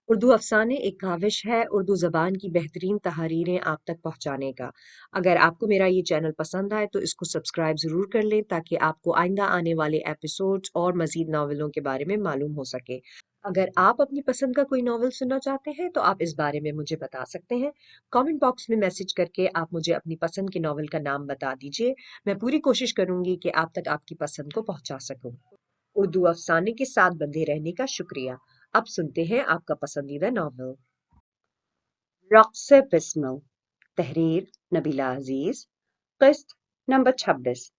اردو افسانے ایک کاوش ہے اردو زبان کی بہترین تحریریں آپ تک پہنچانے کا۔ اگر آپ کو میرا یہ چینل پسند آئے تو اس کو سبسکرائب ضرور کر لیں تاکہ آپ کو آئندہ آنے والے ایپیسوڈز اور مزید ناولوں کے بارے میں معلوم ہو سکے۔ اگر آپ اپنی پسند کا کوئی ناول سننا چاہتے ہیں تو آپ اس بارے میں مجھے بتا سکتے ہیں۔ کامنٹ باکس میں میسج کر کے آپ مجھے اپنی پسند کے ناول کا نام بتا دیجیے۔ میں پوری کوشش کروں گی کہ آپ تک آپ کی پسند کو پہنچا سکوں۔ اردو افسانے کے ساتھ بندھے رہنے کا شکریہ۔ اب سنتے ہیں آپ کا پسندیدہ ناول۔ رقص بسمل، تحریر نبیلہ عزیز، قسط نمبر 26۔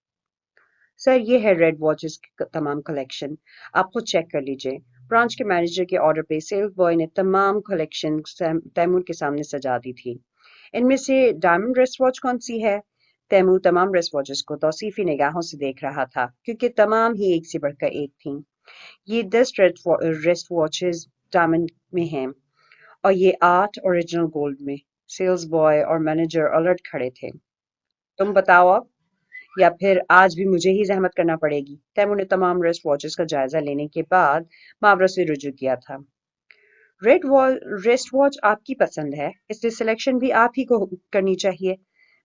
سر یہ ہے ریڈ واچز کی تمام کلیکشن، آپ خود چیک کر لیجئے۔ برانچ کے مینیجر کے آرڈر پہ سیلز بوائے نے تمام کلیکشن تیمور کے سامنے سجا دی تھی۔ ان میں سے ڈائمنڈ ریسٹ واچ کون سی ہے؟ تیمور تمام ریسٹ واچز کو توصیفی نگاہوں سے دیکھ رہا تھا کیونکہ تمام ہی ایک سے بڑھ کر ایک تھیں۔ یہ 10 ریسٹ واچز ڈائمنڈ میں ہیں اور یہ 8 اوریجنل گولڈ میں۔ سیلز بوائے اور مینیجر الرٹ کھڑے تھے۔ تم بتاؤ اب، یا پھر آج بھی مجھے ہی زحمت کرنا پڑے گی۔ تیمور نے تمام ریسٹ واچز کا جائزہ لینے کے بعد ماورا سے رجوع کیا تھا۔ ریسٹ واچ آپ کی پسند ہے، اس لیے سلیکشن بھی آپ ہی کو کرنی چاہیے۔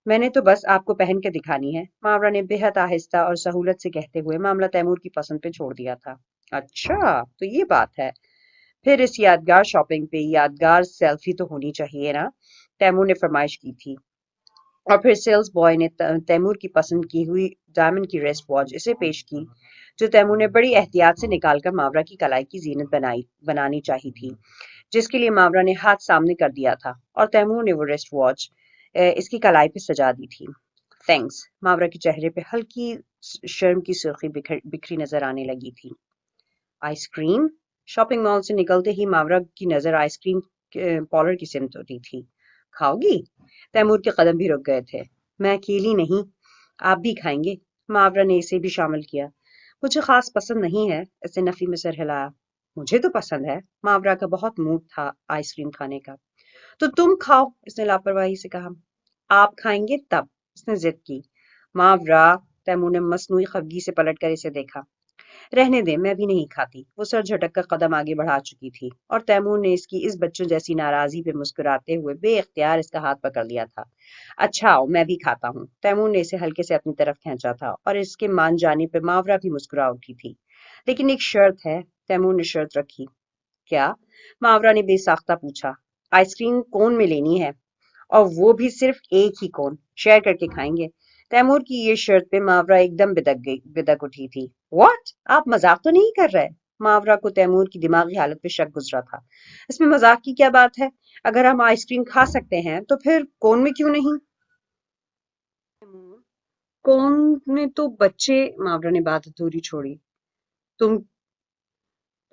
میں نے تو بس آپ کو پہن کے دکھانی ہے، ماورا نے بے حد آہستہ اور سہولت سے کہتے ہوئے معاملہ تیمور کی پسند پہ چھوڑ دیا تھا۔ اچھا تو یہ بات ہے، پھر اس یادگار شاپنگ پہ یادگار سیلفی تو ہونی چاہیے نا، تیمور نے فرمائش کی تھی۔ اور پھر سیلز بوائے نے تیمور کی پسند کی ہوئی ڈائمنڈ کی ریسٹ واچ اسے پیش کی، جو تیمور نے بڑی احتیاط سے نکال کر ماورا کی کلائی کی زینت بنانی چاہی تھی، جس کے لیے ماورا نے ہاتھ سامنے کر دیا تھا، اور تیمور نے وہ ریسٹ واچ اس کی کلائی پہ سجا دی تھی۔ تھینکس۔ ماورا کے چہرے پہ ہلکی شرم کی سرخی بکھری نظر آنے لگی تھی۔ Ice cream? شاپنگ مال سے نکلتے ہی ماورا کی نظر آئس کریم پارلر کی سمت ہوتی تھی۔ کھاؤ گی؟ تیمور کے قدم بھی رک گئے تھے۔ میں اکیلی نہیں، آپ بھی کھائیں گے؟ ماورا نے اسے بھی شامل کیا۔ مجھے خاص پسند نہیں ہے، اس نے نفی میں سر ہلایا۔ مجھے تو پسند ہے، ماورا کا بہت موڈ تھا آئس کریم کھانے کا۔ تو تم کھاؤ، اس نے لاپرواہی سے کہا۔ آپ کھائیں گے تب، اس نے ضد کی۔ ماورا، تیمور نے مصنوعی خفگی سے پلٹ کر اسے دیکھا۔ رہنے دے، میں بھی نہیں کھاتی۔ وہ سر جھٹک کر قدم آگے بڑھا چکی تھی، اور تیمور نے اس کی اس بچوں جیسی ناراضی پہ مسکراتے ہوئے بے اختیار اس کا ہاتھ پکڑ لیا تھا۔ اچھا آؤ، میں بھی کھاتا ہوں۔ تیمور نے اسے ہلکے سے اپنی طرف کھینچا تھا، اور اس کے مان جانے پہ ماورا بھی مسکرا اٹھی تھی۔ لیکن ایک شرط ہے، تیمور نے شرط رکھی۔ کیا؟ ماورا نے بے ساختہ پوچھا۔ آئس کریم کون میں لینی ہے، اور وہ بھی صرف ایک ہی کون، شیئر کر کے کھائیں گے۔ تیمور کی یہ شرط پہ ماورا ایک دم بدک اٹھی تھی۔ واٹ؟ آپ مذاق تو نہیں کر رہے؟ ماورا کو تیمور کی دماغی حالت پہ شک گزرا تھا۔ اس میں مذاق کی کیا بات ہے؟ اگر ہم آئس کریم کھا سکتے ہیں تو پھر کون میں کیوں نہیں؟ کون میں تو بچے، ماورا نے بات ادھوری چھوڑی۔ تم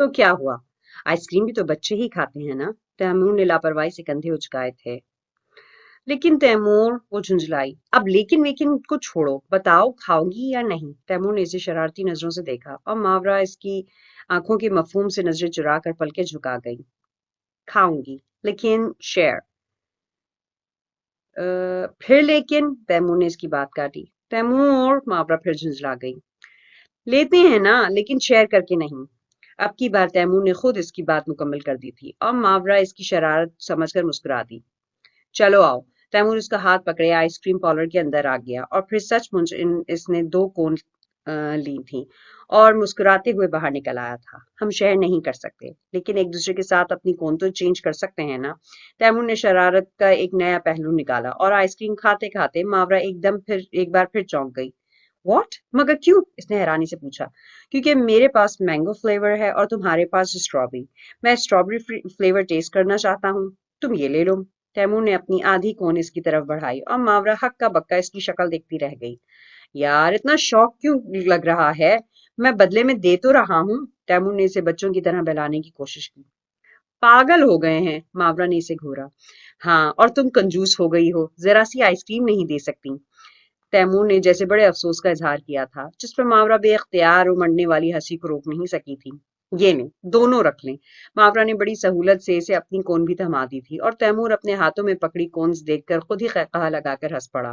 تو کیا ہوا؟ آئس کریم بھی تو بچے ہی کھاتے ہیں نا؟ تیمور نے لاپرواہی سے کندھے اچکائے تھے۔ لیکن تیمور، وہ جھنجھلائی۔ اب لیکن ویکن کو چھوڑو، بتاؤ کھاؤ گی یا نہیں؟ تیمور نے اسے شرارتی نظروں سے دیکھا، اور ماورا اس کی آنکھوں کے مفہوم سے نظریں چرا کر پلکیں جھکا گئی۔ کھاؤں گی، لیکن شیئر۔ پھر لیکن، تیمور نے اس کی بات کاٹی۔ تیمور، ماورا پھر جھنجھلا گئی۔ لیتے ہیں نا، لیکن شیئر کر کے نہیں۔ اب کی بار تیمور نے خود اس کی بات مکمل کر دی تھی، اور ماورا اس کی شرارت سمجھ کر مسکرا دی۔ چلو آؤ۔ تیمور اس کا ہاتھ پکڑے آئس کریم پارلر کے اندر آ گیا، اور پھر سچ مچ اس نے 2 کون لی تھی، اور مسکراتے ہوئے باہر نکل آیا تھا۔ ہم شیئر نہیں کر سکتے، لیکن ایک دوسرے کے ساتھ اپنی کون تو چینج کر سکتے ہیں نا؟ تیمور نے شرارت کا ایک نیا پہلو نکالا، اور آئس کریم کھاتے کھاتے ماورا ایک بار پھر چونک گئی۔ واٹ؟ مگر کیوں؟ اس نے حیرانی سے پوچھا۔ کیونکہ میرے پاس مینگو فلیور ہے اور تمہارے پاس اسٹرابری۔ میں اسٹرابری فلیور ٹیسٹ کرنا چاہتا ہوں، تم یہ لے لو۔ تیمور نے اپنی آدھی کون اس کی طرف بڑھائی، اور ماورا ہکا بکا اس کی شکل دیکھتی رہ گئی۔ یار اتنا شوق کیوں لگ رہا ہے؟ میں بدلے میں دے تو رہا ہوں۔ تیمور نے اسے بچوں کی طرح بہلانے کی کوشش کی۔ پاگل ہو گئے ہیں، ماورا نے اسے گھورا۔ ہاں، اور تم کنجوس ہو گئی ہو، ذرا سی آئس کریم نہیں دے سکتی؟ تیمور نے جیسے بڑے افسوس کا اظہار کیا تھا، جس پر ماورا بے اختیار امڑنے والی ہنسی کو روک نہیں سکی تھی۔ یہ لیں، دونوں رکھ لیں۔ ماورا نے بڑی سہولت سے اسے اپنی کون بھی تھما دی تھی، اور تیمور اپنے ہاتھوں میں پکڑی کونز دیکھ کر خود ہی قہقہہ لگا کر ہنس پڑا۔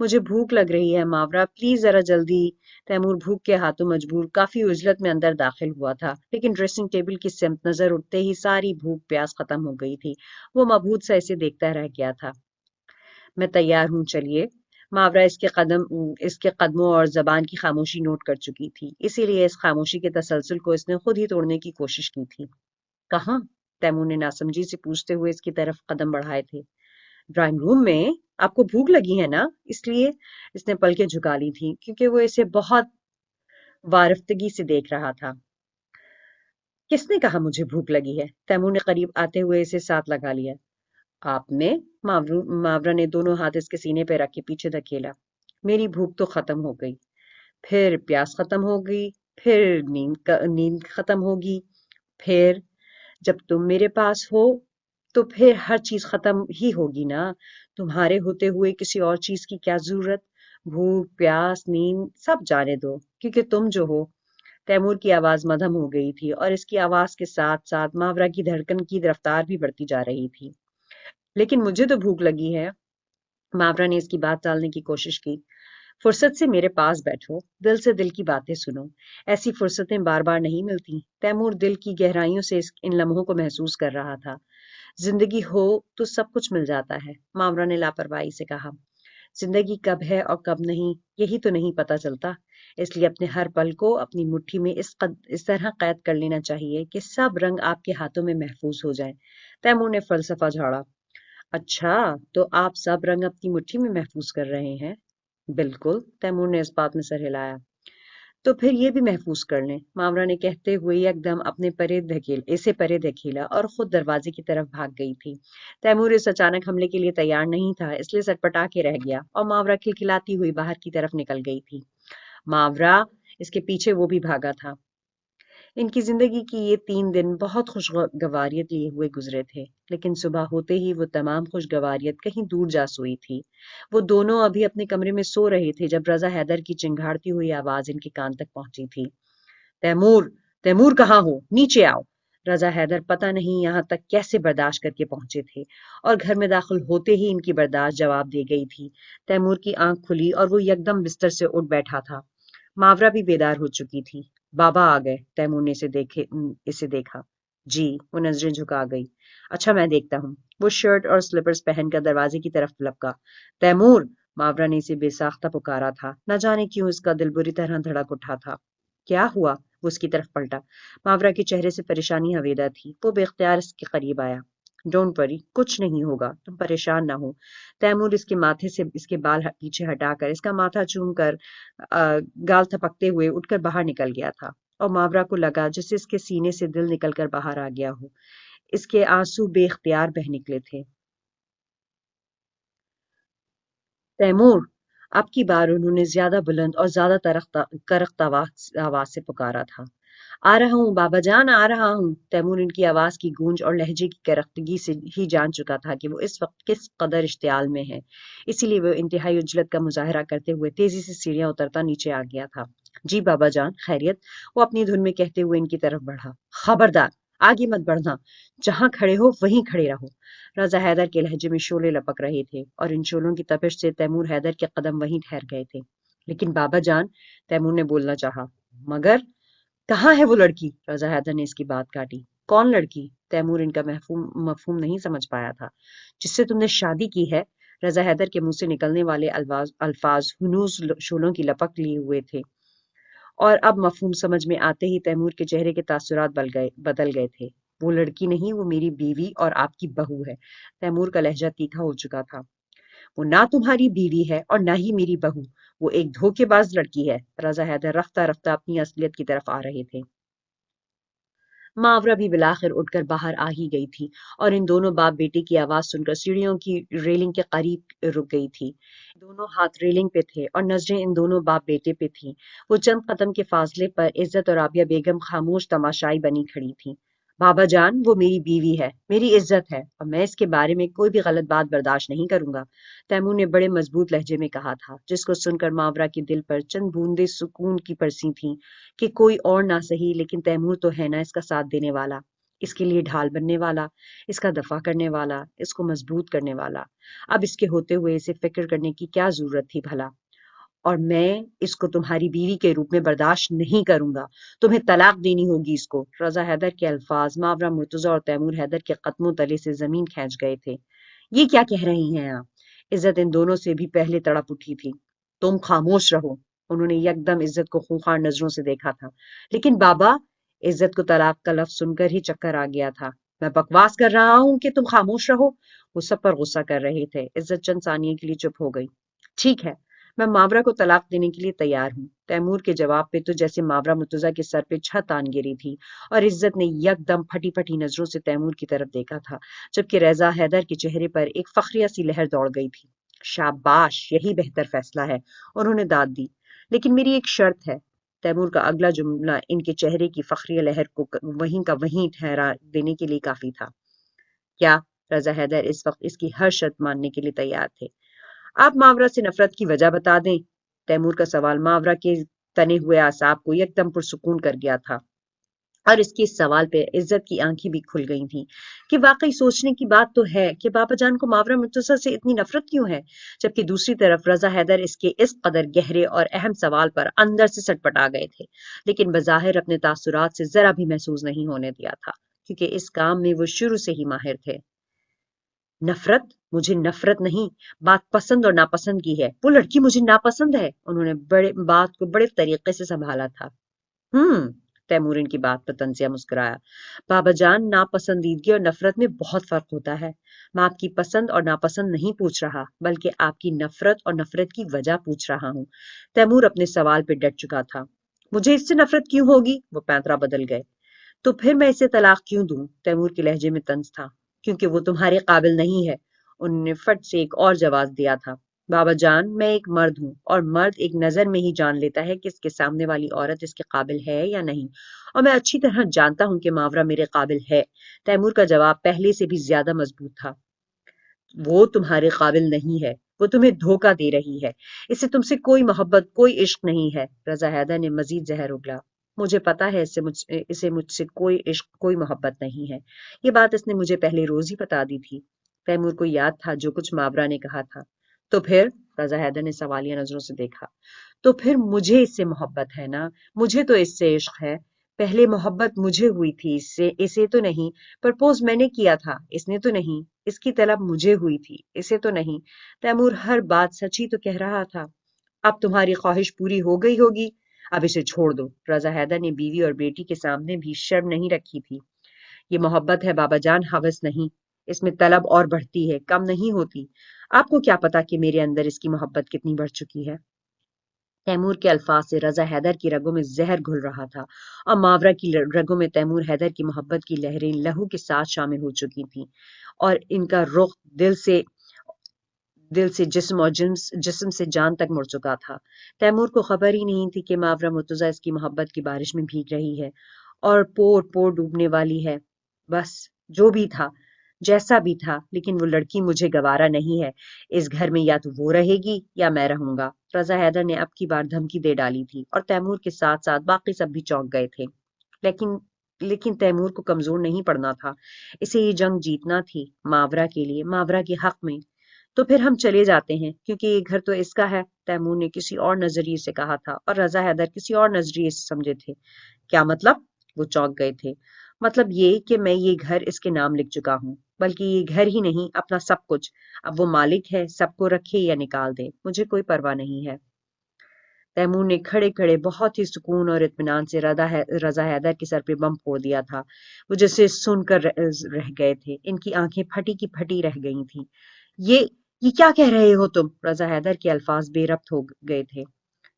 مجھے بھوک لگ رہی ہے ماورا، پلیز ذرا جلدی۔ تیمور بھوک کے ہاتھوں مجبور کافی عجلت میں اندر داخل ہوا تھا، لیکن ڈریسنگ ٹیبل کی سمت نظر اٹھتے ہی ساری بھوک پیاس ختم ہو گئی تھی۔ وہ مبہوت سا اسے دیکھتا رہ گیا تھا۔ میں تیار ہوں، چلیے۔ ماورا اس کے قدموں اور زبان کی خاموشی نوٹ کر چکی تھی، اسی لیے اس خاموشی کے تسلسل کو اس نے خود ہی توڑنے کی کوشش کی تھی۔ کہاں؟ تیمور نے ناسمجھی سے پوچھتے ہوئے اس کی طرف قدم بڑھائے تھے۔ ڈرائنگ روم میں؟ آپ کو بھوک لگی ہے نا، اس لیے؟ اس نے پلکیں جھکا لی تھی کیونکہ وہ اسے بہت وارفتگی سے دیکھ رہا تھا۔ کس نے کہا مجھے بھوک لگی ہے؟ تیمور نے قریب آتے ہوئے اسے ساتھ لگا لیا۔ آپ نے؟ ماورا نے دونوں ہاتھ اس کے سینے پہ رکھ کے پیچھے دھکیلا۔ میری بھوک تو ختم ہو گئی، پھر پیاس ختم ہو گئی، پھر نیند ختم ہوگی، پھر جب تم میرے پاس ہو تو پھر ہر چیز ختم ہی ہوگی نا۔ تمہارے ہوتے ہوئے کسی اور چیز کی کیا ضرورت؟ بھوک، پیاس، نیند سب جانے دو، کیونکہ تم جو ہو۔ تیمور کی آواز مدھم ہو گئی تھی اور اس کی آواز کے ساتھ ساتھ ماورا کی دھڑکن کی رفتار بھی بڑھتی جا رہی تھی۔ لیکن مجھے تو بھوک لگی ہے۔ ماورا نے اس کی بات ٹالنے کی کوشش کی۔ فرصت سے میرے پاس بیٹھو، دل سے دل کی باتیں سنو، ایسی فرصتیں بار بار نہیں ملتی۔ تیمور دل کی گہرائیوں سے ان لمحوں کو محسوس کر رہا تھا۔ زندگی ہو تو سب کچھ مل جاتا ہے، ماورا نے لاپرواہی سے کہا۔ زندگی کب ہے اور کب نہیں، یہی تو نہیں پتا چلتا، اس لیے اپنے ہر پل کو اپنی مٹھی میں اس طرح قید کر لینا چاہیے کہ سب رنگ آپ کے ہاتھوں میں محفوظ ہو جائیں۔ تیمور نے فلسفہ جھاڑا۔ اچھا، تو آپ سب رنگ اپنی مٹھی میں محفوظ کر رہے ہیں؟ بالکل، تیمور نے اس بات میں سر ہلایا۔ تو پھر یہ بھی محفوظ کر لیں، ماورا نے کہتے ہوئے ایک دم اسے پرے دھکیلا اور خود دروازے کی طرف بھاگ گئی تھی۔ تیمور اس اچانک حملے کے لیے تیار نہیں تھا، اس لیے سٹپٹا کے رہ گیا اور ماورا کھلکھلاتی ہوئی باہر کی طرف نکل گئی تھی۔ ماورا! اس کے پیچھے وہ بھی بھاگا تھا۔ ان کی زندگی کی یہ 3 دن بہت خوشگواریت لیے ہوئے گزرے تھے، لیکن صبح ہوتے ہی وہ تمام خوشگواریت کہیں دور جا سوئی تھی۔ وہ دونوں ابھی اپنے کمرے میں سو رہے تھے جب رضا حیدر کی چنگھاڑتی ہوئی آواز ان کے کان تک پہنچی تھی۔ تیمور! تیمور کہاں ہو؟ نیچے آؤ! رضا حیدر پتہ نہیں یہاں تک کیسے برداشت کر کے پہنچے تھے، اور گھر میں داخل ہوتے ہی ان کی برداشت جواب دے گئی تھی۔ تیمور کی آنکھ کھلی اور وہ یکدم بستر سے اٹھ بیٹھا تھا۔ ماورا بھی بیدار ہو چکی تھی۔ بابا آ گئے، تیمور نے اسے دیکھا۔ جی، وہ نظریں جھکا گئی۔ اچھا، میں دیکھتا ہوں۔ وہ شرٹ اور سلیپرز پہن کر دروازے کی طرف لپکا۔ تیمور! ماورا نے اسے بے ساختہ پکارا تھا، نہ جانے کیوں اس کا دل بری طرح دھڑک اٹھا تھا۔ کیا ہوا؟ وہ اس کی طرف پلٹا۔ ماورا کے چہرے سے پریشانی حویدہ تھی۔ وہ بے اختیار اس کے قریب آیا۔ ڈونٹ وری، کچھ نہیں ہوگا، تم پریشان نہ ہو۔ تیمور اس کے ماتھے سے اس کے بال پیچھے ہٹا کر اس کا ماتھا چوم کر گال تھپکتے ہوئے اٹھ کر باہر نکل گیا تھا، اور ماورا کو لگا جیسے اس کے سینے سے دل نکل کر باہر آ گیا ہو۔ اس کے آنسو بے اختیار بہہ نکلے تھے۔ تیمور! آپ کی بار انہوں نے زیادہ بلند اور زیادہ کرخت آواز سے پکارا تھا۔ آ رہا ہوں بابا جان، آ رہا ہوں۔ تیمور ان کی آواز کی گونج اور لہجے کی کرختگی سے ہی جان چکا تھا کہ وہ اس وقت کس قدر اشتعال میں ہے، اسی لیے وہ انتہائی عجلت کا مظاہرہ کرتے ہوئے تیزی سے سیڑھیاں اترتا نیچے آ گیا تھا۔ جی بابا جان، خیریت؟ وہ اپنی دھن میں کہتے ہوئے ان کی طرف بڑھا۔ خبردار! آگے مت بڑھنا، جہاں کھڑے ہو وہیں کھڑے رہو۔ رضا حیدر کے لہجے میں شعلے لپک رہے تھے، اور ان شعلوں کی تپش سے تیمور حیدر کے قدم وہیں ٹھہر گئے تھے۔ لیکن بابا جان، تیمور نے بولنا چاہا، مگر کہاں ہے وہ لڑکی؟ رضا حیدر نے اس کی بات کاٹی۔ کون لڑکی؟ تیمور ان کا مفہوم نہیں سمجھ پایا تھا۔ جس سے تم نے شادی کی ہے؟ رضا حیدر کے منہ سے نکلنے والے الفاظ ہنوز شعلوں کی لپک لیے ہوئے تھے، اور اب مفہوم سمجھ میں آتے ہی تیمور کے چہرے کے تاثرات بدل گئے تھے۔ وہ لڑکی نہیں، وہ میری بیوی اور آپ کی بہو ہے۔ تیمور کا لہجہ تیکھا ہو چکا تھا۔ وہ نہ تمہاری بیوی ہے اور نہ ہی میری بہو، وہ ایک دھوکے باز لڑکی ہے۔ رضا حیدر رفتہ رفتہ اپنی اصلیت کی طرف آ رہے تھے۔ ماورا بھی بلاخر اٹھ کر باہر آ ہی گئی تھی، اور ان دونوں باپ بیٹے کی آواز سن کر سیڑھیوں کی ریلنگ کے قریب رک گئی تھی۔ دونوں ہاتھ ریلنگ پہ تھے اور نظریں ان دونوں باپ بیٹے پہ تھیں۔ وہ چند قدم کے فاصلے پر عزت اور رابعہ بیگم خاموش تماشائی بنی کھڑی تھیں۔ بابا جان، وہ میری بیوی ہے، میری عزت ہے، اور میں اس کے بارے میں کوئی بھی غلط بات برداشت نہیں کروں گا، تیمور نے بڑے مضبوط لہجے میں کہا تھا، جس کو سن کر ماورا کے دل پر چند بوندیں سکون کی برسی تھیں کہ کوئی اور نہ سہی لیکن تیمور تو ہے نا اس کا ساتھ دینے والا۔ اس کے لیے ڈھال بننے والا، اس کا دفاع کرنے والا، اس کو مضبوط کرنے والا۔ اب اس کے ہوتے ہوئے اسے فکر کرنے کی کیا ضرورت تھی بھلا؟ اور میں اس کو تمہاری بیوی کے روپ میں برداشت نہیں کروں گا۔ تمہیں طلاق دینی ہوگی اس کو۔ رضا حیدر کے الفاظ ماورا مرتضی اور تیمور حیدر کے قدموں تلے سے زمین کھینچ گئے تھے۔ یہ کیا کہہ رہی ہیں آپ؟ عزت ان دونوں سے بھی پہلے تڑپ اٹھی تھی۔ تم خاموش رہو۔ انہوں نے یکدم عزت کو خونخوار نظروں سے دیکھا تھا۔ لیکن بابا، عزت کو طلاق کا لفظ سن کر ہی چکر آ گیا تھا۔ میں بکواس کر رہا ہوں کہ تم خاموش رہو؟ وہ سب پر غصہ کر رہے تھے۔ عزت چند ثانیے کے لیے چپ ہو گئی۔ ٹھیک ہے، میں ماورا کو طلاق دینے کے لیے تیار ہوں۔ تیمور کے جواب پہ تو جیسے ماورا مرتضی کے سر پہ چھت آن گری تھی، اور عزت نے یک دم پھٹی پھٹی نظروں سے تیمور کی طرف دیکھا تھا، جبکہ رضا حیدر کے چہرے پر ایک فخریہ سی لہر دوڑ گئی تھی۔ شاباش، یہی بہتر فیصلہ ہے، انہوں نے داد دی۔ لیکن میری ایک شرط ہے۔ تیمور کا اگلا جملہ ان کے چہرے کی فخریہ لہر کو وہیں کا وہیں ٹھہرا دینے کے لیے کافی تھا۔ کیا؟ رضا حیدر اس وقت اس کی ہر شرط ماننے کے لیے تیار تھے۔ آپ ماورا سے نفرت کی وجہ بتا دیں۔ تیمور کا سوال ماورا کے تنے ہوئے اعصاب کو یک دم پرسکون کر گیا تھا، اور اس کے اس سوال پہ عزت کی آنکھیں بھی کھل گئی تھیں کہ واقعی سوچنے کی بات تو ہے کہ بابا جان کو ماورا مرتضی سے اتنی نفرت کیوں ہے، جبکہ دوسری طرف رضا حیدر اس کے اس قدر گہرے اور اہم سوال پر اندر سے سٹپٹا گئے تھے، لیکن بظاہر اپنے تاثرات سے ذرا بھی محسوس نہیں ہونے دیا تھا، کیونکہ اس کام میں وہ شروع سے ہی ماہر تھے۔ نفرت؟ مجھے نفرت نہیں، بات پسند اور ناپسند کی ہے۔ وہ لڑکی مجھے ناپسند ہے۔ انہوں نے بات کو بڑے طریقے سے سنبھالا تھا۔ تیمور ان کی بات پر طنزیہ مسکرایا۔ بابا جان، ناپسندیدگی اور نفرت میں بہت فرق ہوتا ہے۔ میں آپ کی پسند اور ناپسند نہیں پوچھ رہا، بلکہ آپ کی نفرت اور نفرت کی وجہ پوچھ رہا ہوں۔ تیمور اپنے سوال پہ ڈٹ چکا تھا۔ مجھے اس سے نفرت کیوں ہوگی؟ وہ پینترا بدل گئے۔ تو پھر میں اسے طلاق کیوں دوں؟ تیمور کے لہجے میں طنز تھا۔ کیونکہ وہ تمہارے قابل نہیں ہے، انہوں نے فٹ سے ایک اور جواز دیا تھا۔ بابا جان، میں ایک مرد ہوں، اور مرد ایک نظر میں ہی جان لیتا ہے کہ اس کے سامنے والی عورت اس کے قابل ہے یا نہیں، اور میں اچھی طرح جانتا ہوں کہ ماورا میرے قابل ہے۔ تیمور کا جواب پہلے سے بھی زیادہ مضبوط تھا۔ وہ تمہارے قابل نہیں ہے، وہ تمہیں دھوکہ دے رہی ہے، اسے تم سے کوئی محبت، کوئی عشق نہیں ہے۔ رضا حیدر نے مزید زہر اگلا۔ مجھے پتا ہے اسے مجھ سے کوئی عشق، کوئی محبت نہیں ہے۔ یہ بات اس نے مجھے پہلے روز ہی بتا دی تھی۔ تیمور کو یاد تھا جو کچھ ماورا نے کہا تھا۔ تو پھر؟ رضا حیدر نے سوالیہ نظروں سے دیکھا۔ تو پھر مجھے اس سے محبت ہے نا، مجھے تو اس سے عشق ہے۔ پہلے محبت مجھے ہوئی تھی اس سے، اسے تو نہیں۔ پرپوز میں نے کیا تھا، اس نے تو نہیں۔ اس کی طلب مجھے ہوئی تھی، اسے تو نہیں۔ تیمور ہر بات سچ ہی تو کہہ رہا تھا۔ اب تمہاری خواہش پوری ہو گئی ہوگی، اب اسے چھوڑ دو۔ رضا حیدر نے بیوی اور بیٹی کے سامنے بھی شرم نہیں رکھی تھی۔ یہ محبت ہے بابا جان، ہوس نہیں۔ اس میں طلب اور بڑھتی ہے، کم نہیں ہوتی۔ آپ کو کیا پتا کہ میرے اندر اس کی محبت کتنی بڑھ چکی ہے؟ تیمور کے الفاظ سے رضا حیدر کی رگوں میں زہر گھل رہا تھا، اور ماورا کی رگوں میں تیمور حیدر کی محبت کی لہریں لہو کے ساتھ شامل ہو چکی تھیں، اور ان کا رخ دل سے جسم اور جسم سے جان تک مڑ چکا تھا۔ تیمور کو خبر ہی نہیں تھی کہ ماورا مرتضی اس کی محبت کی بارش میں بھیگ رہی ہے اور پور پور ڈوبنے والی ہے۔ بس، جو بھی تھا، جیسا بھی تھا، لیکن وہ لڑکی مجھے گوارا نہیں ہے۔ اس گھر میں یا تو وہ رہے گی یا میں رہوں گا۔ رضا حیدر نے اب کی بار دھمکی دے ڈالی تھی، اور تیمور کے ساتھ ساتھ باقی سب بھی چونک گئے تھے۔ لیکن تیمور کو کمزور نہیں پڑنا تھا، اسے یہ جنگ جیتنا تھی، ماورا کے لیے، ماورا کے حق میں۔ تو پھر ہم چلے جاتے ہیں، کیونکہ یہ گھر تو اس کا ہے، تیمور نے کسی اور نظریے سے کہا تھا، اور رضا حیدر کسی اور نظریے سے سمجھے تھے۔ کیا مطلب؟ وہ چونک گئے تھے۔ مطلب یہ کہ میں یہ گھر اس کے نام لکھ چکا ہوں، بلکہ یہ گھر ہی نہیں، اپنا سب کچھ۔ اب وہ مالک ہے، سب کو رکھے یا نکال دے، مجھے کوئی پرواہ نہیں ہے۔ تیمور نے کھڑے کھڑے بہت ہی سکون اور اطمینان سے رضا حیدر کے سر پہ بم پھوڑ دیا تھا۔ وہ جیسے سن کر رہ گئے تھے، ان کی آنکھیں پھٹی کی پھٹی رہ گئی تھیں۔ یہ کیا کہہ رہے ہو تم؟ رضا حیدر کے الفاظ بے ربط ہو گئے تھے۔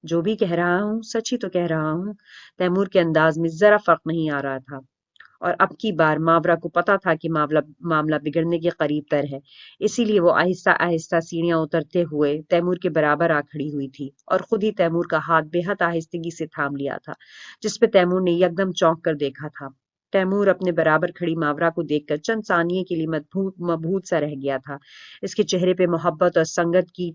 جو بھی کہہ رہا ہوں سچ ہی تو کہہ رہا ہوں۔ تیمور کے انداز میں ذرا فرق نہیں آ رہا تھا، اور اب کی بار ماورا کو پتا تھا کہ معاملہ بگڑنے کے قریب تر ہے، اسی لیے وہ آہستہ آہستہ سیڑھیاں اترتے ہوئے تیمور کے برابر آ کھڑی ہوئی تھی، اور خود ہی تیمور کا ہاتھ بے حد آہستگی سے تھام لیا تھا، جس پہ تیمور نے یکدم چونک کر دیکھا تھا۔ تیمور اپنے برابر کھڑی ماورا کو دیکھ کر چند ثانیے کے لیے مبہوت سا رہ گیا تھا۔ اس کے چہرے پہ محبت اور سنگت کی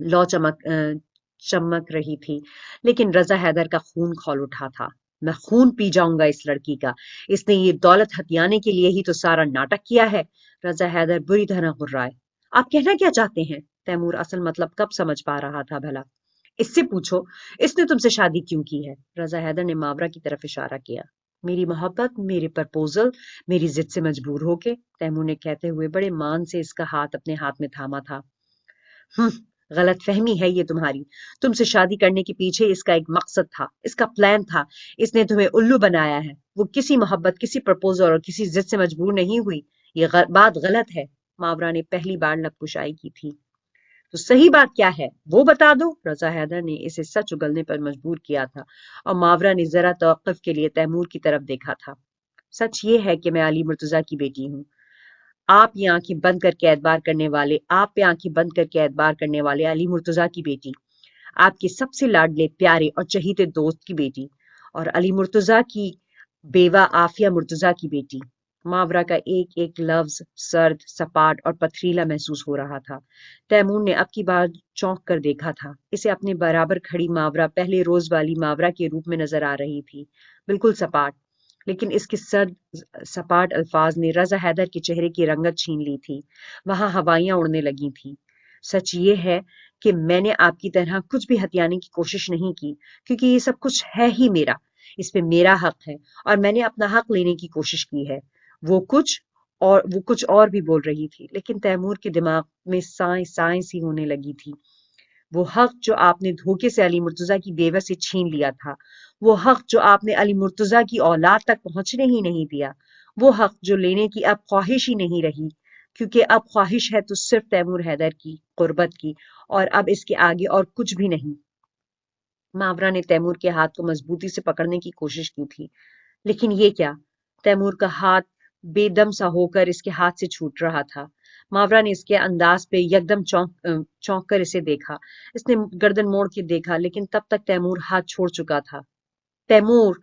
لو چمک رہی تھی، لیکن رضا حیدر کا خون کھول اٹھا تھا۔ میں خون پی جاؤں گا اس لڑکی کا. اس نے یہ دولت ہتھیانے کے لیے ہی تو سارا ناٹک کیا ہے. رضا حیدر بری طرح غرائے. آپ کہنا کیا چاہتے ہیں؟ تیمور اصل مطلب کب سمجھ پا رہا تھا بھلا. اس سے پوچھو اس نے تم سے شادی کیوں کی ہے. رضا حیدر نے ماورا کی طرف اشارہ کیا. میری محبت، میری پرپوزل، میری ضد سے مجبور ہو کے. تیمور نے کہتے ہوئے بڑے مان سے اس کا ہاتھ اپنے ہاتھ میں تھاما تھا. غلط فہمی ہے یہ تمہاری. تم سے شادی کرنے کے پیچھے اس کا ایک مقصد تھا، اس کا پلان تھا. اس نے تمہیں الو بنایا ہے. وہ کسی محبت، کسی پرپوزل اور کسی ضد سے مجبور نہیں ہوئی. یہ بات غلط ہے. ماورا نے پہلی بار لب کشائی کی تھی. تو صحیح بات کیا ہے وہ بتا دو. رضا حیدر نے اسے سچ اگلنے پر مجبور کیا تھا اور ماورا نے ذرا توقف کے لیے تیمور کی طرف دیکھا تھا. سچ یہ ہے کہ میں علی مرتضیٰ کی بیٹی ہوں. آپ یہ آنکھیں بند کر کے اعتبار کرنے والے، آپ پہ آنکھیں بند کر کے اعتبار کرنے والے علی مرتضیٰ کی بیٹی. آپ کے سب سے لاڈلے پیارے اور چہیتے دوست کی بیٹی. اور علی مرتضیٰ کی بیوہ عافیہ مرتضیٰ کی بیٹی. ماورا کا ایک ایک لفظ سرد، سپاٹ اور پتھریلا محسوس ہو رہا تھا. تیمور نے اب کی بار چونک کر دیکھا تھا. اسے اپنے برابر کھڑی ماورا پہلے روز والی ماورا کے روپ میں نظر آ رہی تھی، بالکل سپاٹ. لیکن اس کے سرد سپاٹ الفاظ نے رضا حیدر کے چہرے کی رنگت چھین لی تھی. وہاں ہوائیاں اڑنے لگی تھیں. سچ یہ ہے کہ میں نے آپ کی طرح کچھ بھی ہتھیانے کی کوشش نہیں کی، کیونکہ یہ سب کچھ ہے ہی میرا. اس پہ میرا حق ہے اور میں نے اپنا حق لینے کی کوشش کی ہے. وہ کچھ اور بھی بول رہی تھی، لیکن تیمور کے دماغ میں سائیں سائیں سی ہونے لگی تھی. وہ حق جو آپ نے دھوکے سے علی مرتضیٰ کی بیوہ سے چھین لیا تھا، وہ حق جو آپ نے علی مرتضیٰ کی اولاد تک پہنچنے ہی نہیں دیا، وہ حق جو لینے کی اب خواہش ہی نہیں رہی، کیونکہ اب خواہش ہے تو صرف تیمور حیدر کی قربت کی، اور اب اس کے آگے اور کچھ بھی نہیں. ماورا نے تیمور کے ہاتھ کو مضبوطی سے پکڑنے کی کوشش کی تھی. لیکن یہ کیا؟ تیمور کا ہاتھ بے دم سا ہو کر اس کے ہاتھ سے چھوٹ رہا تھا. ماورا نے اس کے انداز پہ یکدم چونک کر اسے دیکھا. اس نے گردن موڑ کے دیکھا، لیکن تب تک تیمور ہاتھ چھوڑ چکا تھا. تیمور!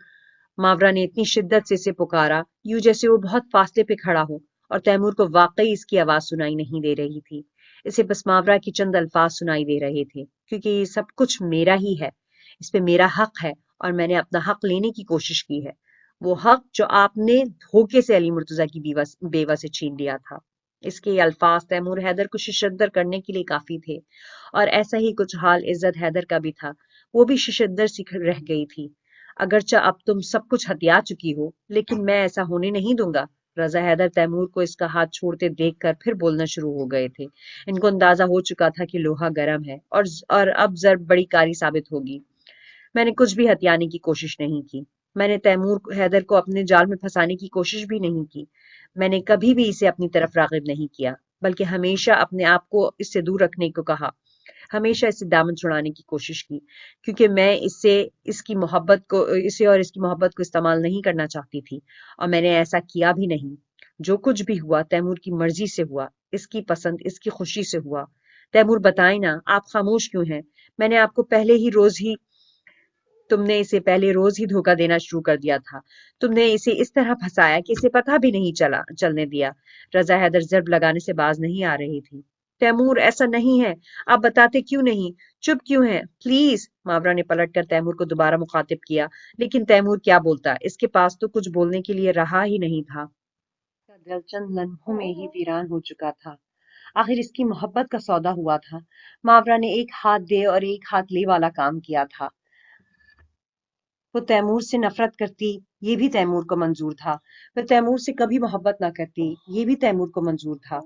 ماورا نے اتنی شدت سے اسے پکارا، یوں جیسے وہ بہت فاصلے پہ کھڑا ہو، اور تیمور کو واقعی اس کی آواز سنائی نہیں دے رہی تھی. اسے بس ماورا کے چند الفاظ سنائی دے رہے تھے. کیونکہ یہ سب کچھ میرا ہی ہے، اس پہ میرا حق ہے، اور میں نے اپنا حق لینے کی کوشش کی ہے. وہ حق جو آپ نے دھوکے سے علی مرتضیٰ کی بیوہ سے چھین لیا تھا. اس کے یہ الفاظ تیمور حیدر کو ششدر کرنے کے لیے کافی تھے، اور ایسا ہی کچھ حال عزت حیدر کا بھی تھا. وہ بھی ششدر سی رہ گئی تھی. اگرچہ اب تم سب کچھ ہتھیا چکی ہو، لیکن میں ایسا ہونے نہیں دوں گا. رضا حیدر تیمور کو اس کا ہاتھ چھوڑتے دیکھ کر پھر بولنا شروع ہو گئے تھے. ان کو اندازہ ہو چکا تھا کہ لوہا گرم ہے اور اب ضرب بڑی کاری ثابت ہوگی. میں نے کچھ بھی ہتھیانے کی کوشش نہیں کی. میں نے تیمور حیدر کو اپنے جال میں پھنسانے کی کوشش بھی نہیں کی. میں نے کبھی بھی اسے اپنی طرف راغب نہیں کیا، بلکہ ہمیشہ اپنے آپ کو اس سے دور رکھنے کو کہا. ہمیشہ اسے دامن چھڑانے کی کوشش کی، کیونکہ میں اسے اس کی محبت کو استعمال نہیں کرنا چاہتی تھی، اور میں نے ایسا کیا بھی نہیں. جو کچھ بھی ہوا تیمور کی مرضی سے ہوا، اس کی پسند، اس کی خوشی سے ہوا. تیمور بتائیں نا، آپ خاموش کیوں ہیں؟ میں نے آپ کو تم نے اسے پہلے روز ہی دھوکہ دینا شروع کر دیا تھا. تم نے اسے اس طرح پھنسایا کہ اسے پتہ بھی نہیں چلنے دیا. رضا حیدر ضرب لگانے سے باز نہیں آ رہی تھی. تیمور ایسا نہیں ہے، آپ بتاتے کیوں نہیں؟ چپ کیوں ہیں؟ پلیز! ماورا نے پلٹ کر تیمور کو دوبارہ مخاطب کیا. لیکن تیمور کیا بولتا؟ اس کے پاس تو کچھ بولنے کے لیے رہا ہی نہیں تھا. اس کا دل چند لمحوں میں ہی ویران ہو چکا تھا. آخر اس کی محبت کا سودا ہوا تھا. ماورا نے ایک ہاتھ دے اور ایک ہاتھ لے والا کام کیا تھا. وہ تیمور سے نفرت کرتی، یہ بھی تیمور کو منظور تھا. وہ تیمور سے کبھی محبت نہ کرتی، یہ بھی تیمور کو منظور تھا.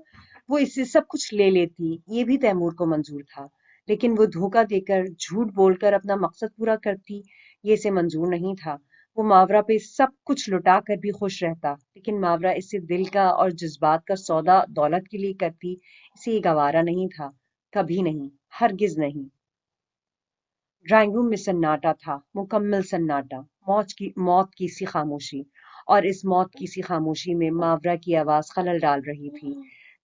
وہ اس سے سب کچھ لے لیتی، یہ بھی تیمور کو منظور تھا. لیکن وہ دھوکہ دے کر، جھوٹ بول کر اپنا مقصد پورا کرتی، یہ اسے منظور نہیں تھا. وہ ماورا پہ سب کچھ لٹا کر بھی خوش رہتا، لیکن ماورا اس سے دل کا اور جذبات کا سودا دولت کے لیے کرتی، اسے یہ گوارا نہیں تھا. کبھی نہیں، ہرگز نہیں. ڈرائنگ روم میں سناٹا تھا، مکمل سناٹا. موت کی سی خاموشی، اور اس موت کی سی خاموشی میں ماورا کی آواز خلل ڈال رہی تھی.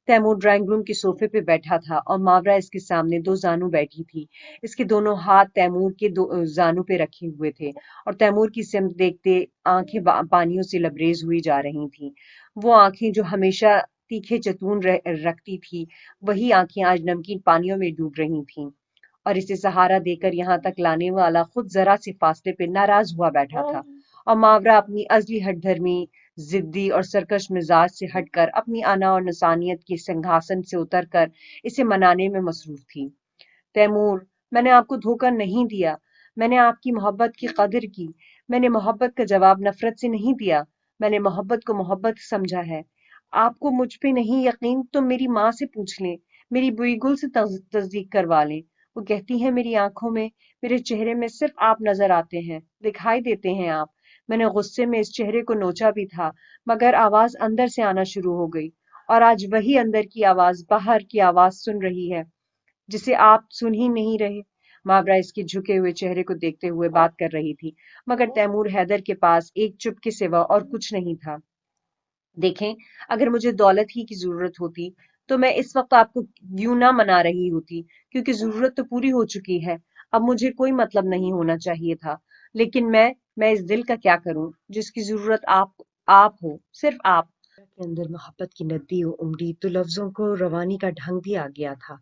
تیمور ڈرائنگ روم کے صوفے پہ بیٹھا تھا اور ماورا اس کے سامنے دو زانو بیٹھی تھی. اس کے دونوں ہاتھ تیمور کے زانو پہ رکھے ہوئے تھے، اور تیمور کی سمت دیکھتے آنکھیں پانیوں سے لبریز ہوئی جا رہی تھیں. وہ آنکھیں جو ہمیشہ تیکھے چتون رکھتی تھی، وہی آنکھیں آج نمکین پانیوں میں ڈوب رہی تھیں. اور اسے سہارا دے کر یہاں تک لانے والا خود ذرا سے فاصلے پہ ناراض ہوا بیٹھا تھا، اور ماورا اپنی ازلی ہٹ دھرمی، ضدی اور سرکش مزاج سے ہٹ کر اپنی انا اور نسانیت کے سنگھاسن سے اتر کر اسے منانے میں مصروف تھی۔ تیمور، میں نے آپ کو دھوکہ نہیں دیا، میں نے آپ کی محبت کی قدر کی، میں نے محبت کا جواب نفرت سے نہیں دیا، میں نے محبت کو محبت سمجھا ہے۔ آپ کو مجھ پہ نہیں یقین تو میری ماں سے پوچھ لیں، میری بوئی گل سے تصدیق کروا لیں، وہ کہتی ہیں میری آنکھوں میں، میرے چہرے میں صرف آپ نظر آتے ہیں، دکھائی دیتے ہیں آپ۔ میں نے غصے میں اس چہرے کو نوچا بھی تھا، مگر آواز اندر سے آنا شروع ہو گئی، اور آج وہی اندر کی آواز باہر کی آواز سن رہی ہے جسے آپ سن ہی نہیں رہے۔ ماورا اس کے جھکے ہوئے چہرے کو دیکھتے ہوئے بات کر رہی تھی، مگر تیمور حیدر کے پاس ایک چپ کے سوا اور کچھ نہیں تھا۔ دیکھیں، اگر مجھے دولت ہی کی ضرورت ہوتی تو میں اس وقت آپ کو یوں نہ منا رہی ہوتی، کیونکہ ضرورت تو پوری ہو چکی ہے، اب مجھے کوئی مطلب نہیں ہونا چاہیے تھا۔ لیکن میں اس دل کا کیا کروں جس کی ضرورت آپ ہو، صرف آپ کے اندر محبت کی ندی امڑی تو لفظوں کو روانی کا ڈھنگ بھی آ گیا تھا۔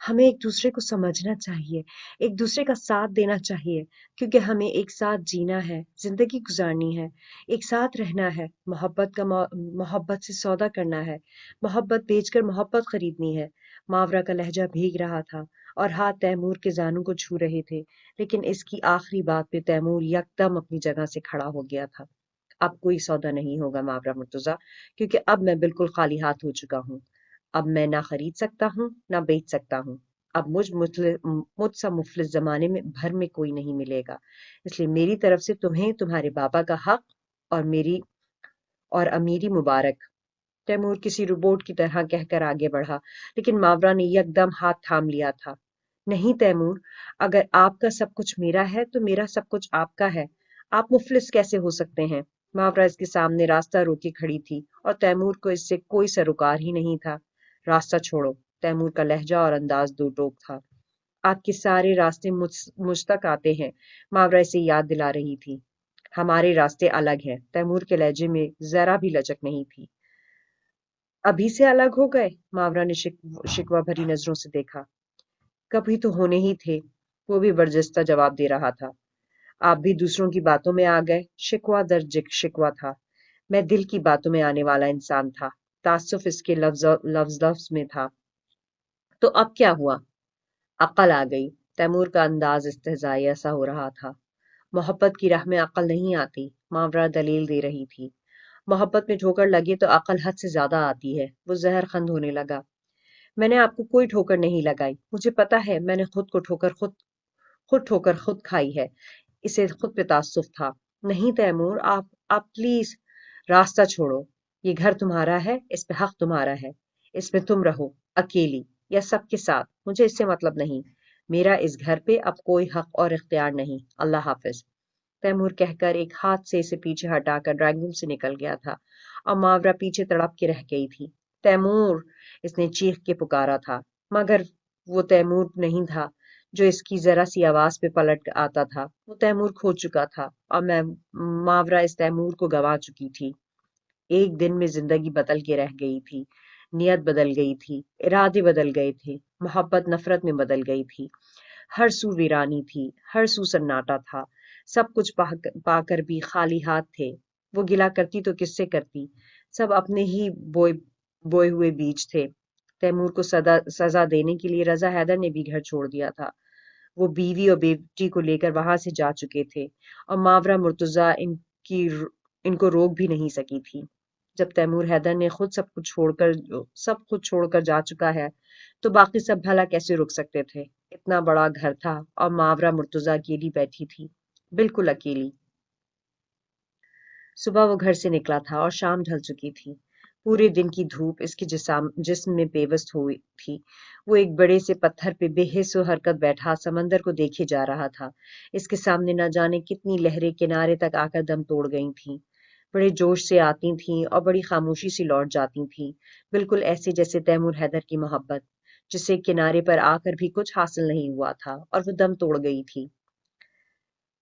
ہمیں ایک دوسرے کو سمجھنا چاہیے، ایک دوسرے کا ساتھ دینا چاہیے، کیونکہ ہمیں ایک ساتھ جینا ہے، زندگی گزارنی ہے، ایک ساتھ رہنا ہے، محبت سے سودا کرنا ہے، محبت بیچ کر محبت خریدنی ہے۔ ماورا کا لہجہ بھیگ رہا تھا اور ہاتھ تیمور کے زانوں کو چھو رہے تھے، لیکن اس کی آخری بات پہ تیمور یکدم اپنی جگہ سے کھڑا ہو گیا تھا۔ اب کوئی سودا نہیں ہوگا ماورا مرتضیٰ، کیونکہ اب میں بالکل خالی ہاتھ ہو چکا ہوں۔ اب میں نہ خرید سکتا ہوں نہ بیچ سکتا ہوں۔ اب مجھ سا مفلس زمانے میں بھر میں کوئی نہیں ملے گا، اس لیے میری طرف سے تمہیں تمہارے بابا کا حق اور میری اور امیری مبارک۔ تیمور کسی روبوٹ کی طرح کہہ کر آگے بڑھا، لیکن ماورا نے یکدم ہاتھ تھام لیا تھا۔ نہیں تیمور، اگر آپ کا سب کچھ میرا ہے تو میرا سب کچھ آپ کا ہے۔ آپ مفلس کیسے ہو سکتے ہیں؟ ماورا اس کے سامنے راستہ روکے کھڑی تھی اور تیمور کو اس سے کوئی سروکار ہی نہیں تھا۔ راستہ چھوڑو، تیمور کا لہجہ اور انداز دو ٹوک تھا۔ آپ کے سارے راستے مجھ تک آتے ہیں، ماورا اسے یاد دلا رہی تھی۔ ہمارے راستے الگ ہیں، تیمور کے لہجے میں ذرا بھی لچک نہیں تھی۔ ابھی سے الگ ہو گئے؟ ماورا نے شکوہ بھری نظروں سے دیکھا۔ کبھی تو ہونے ہی تھے، وہ بھی برجستہ جواب دے رہا تھا۔ آپ بھی دوسروں کی باتوں میں آ گئے، شکوہ در شکوہ تھا۔ میں دل کی باتوں میں آنے والا انسان تھا، تعصف اس کے لفظ میں تھا۔ تو اب کیا ہوا؟ عقل آ گئی۔ تیمور کا انداز استہزائی ایسا ہو رہا تھا۔ محبت کی راہ میں عقل نہیں آتی، ماورا دلیل دے رہی تھی۔ محبت میں ٹھوکر لگے تو عقل حد سے زیادہ آتی ہے۔ وہ زہر خند ہونے لگا۔ میں نے آپ کو کوئی ٹھوکر نہیں لگائی، مجھے پتا ہے میں نے خود ٹھوکر خود کھائی ہے، اسے خود پہ تعصف تھا۔ نہیں تیمور، آپ پلیز راستہ چھوڑو، یہ گھر تمہارا ہے، اس پہ حق تمہارا ہے، اس میں تم رہو، اکیلی یا سب کے ساتھ، مجھے اس سے مطلب نہیں، میرا اس گھر پہ اب کوئی حق اور اختیار نہیں، اللہ حافظ۔ تیمور کہہ کر ایک ہاتھ سے اسے پیچھے ہٹا کر ڈرائنگ روم سے نکل گیا تھا اور ماورا پیچھے تڑپ کے رہ گئی تھی۔ تیمور، اس نے چیخ کے پکارا تھا، مگر وہ تیمور نہیں تھا جو اس کی ذرا سی آواز پہ پلٹ آتا تھا۔ وہ تیمور کھو چکا تھا اور ماورا اس تیمور کو گوا چکی تھی۔ ایک دن میں زندگی بدل کے رہ گئی تھی، نیت بدل گئی تھی، ارادے بدل گئے تھے، محبت نفرت میں بدل گئی تھی۔ ہر سو ویرانی تھی، ہر سو سناٹا تھا، سب کچھ پا کر بھی خالی ہاتھ تھے۔ وہ گلا کرتی تو کس سے کرتی؟ سب اپنے ہی بوئے ہوئے بیج تھے۔ تیمور کو سزا دینے کے لیے رضا حیدر نے بھی گھر چھوڑ دیا تھا۔ وہ بیوی اور بیٹی کو لے کر وہاں سے جا چکے تھے اور ماورا مرتضیٰ ان کو روک بھی نہیں سکی تھی۔ جب تیمور حیدر نے سب کچھ چھوڑ کر جا چکا ہے تو باقی سب بھلا کیسے رک سکتے تھے؟ اتنا بڑا گھر تھا اور ماورا مرتضیٰ اکیلی بیٹھی تھی، بالکل اکیلی۔ صبح وہ گھر سے نکلا تھا اور شام ڈھل چکی تھی۔ پورے دن کی دھوپ اس کے جسم میں پیوست ہوئی تھی۔ وہ ایک بڑے سے پتھر پہ بے حس و حرکت بیٹھا سمندر کو دیکھے جا رہا تھا۔ اس کے سامنے نہ جانے کتنی لہریں کنارے تک آ کر دم توڑ گئی تھیں، بڑے جوش سے آتی تھیں اور بڑی خاموشی سے لوٹ جاتی تھیں، بالکل ایسے جیسے تیمور حیدر کی محبت، جسے کنارے پر آ کر بھی کچھ حاصل نہیں ہوا تھا اور وہ دم توڑ گئی تھی،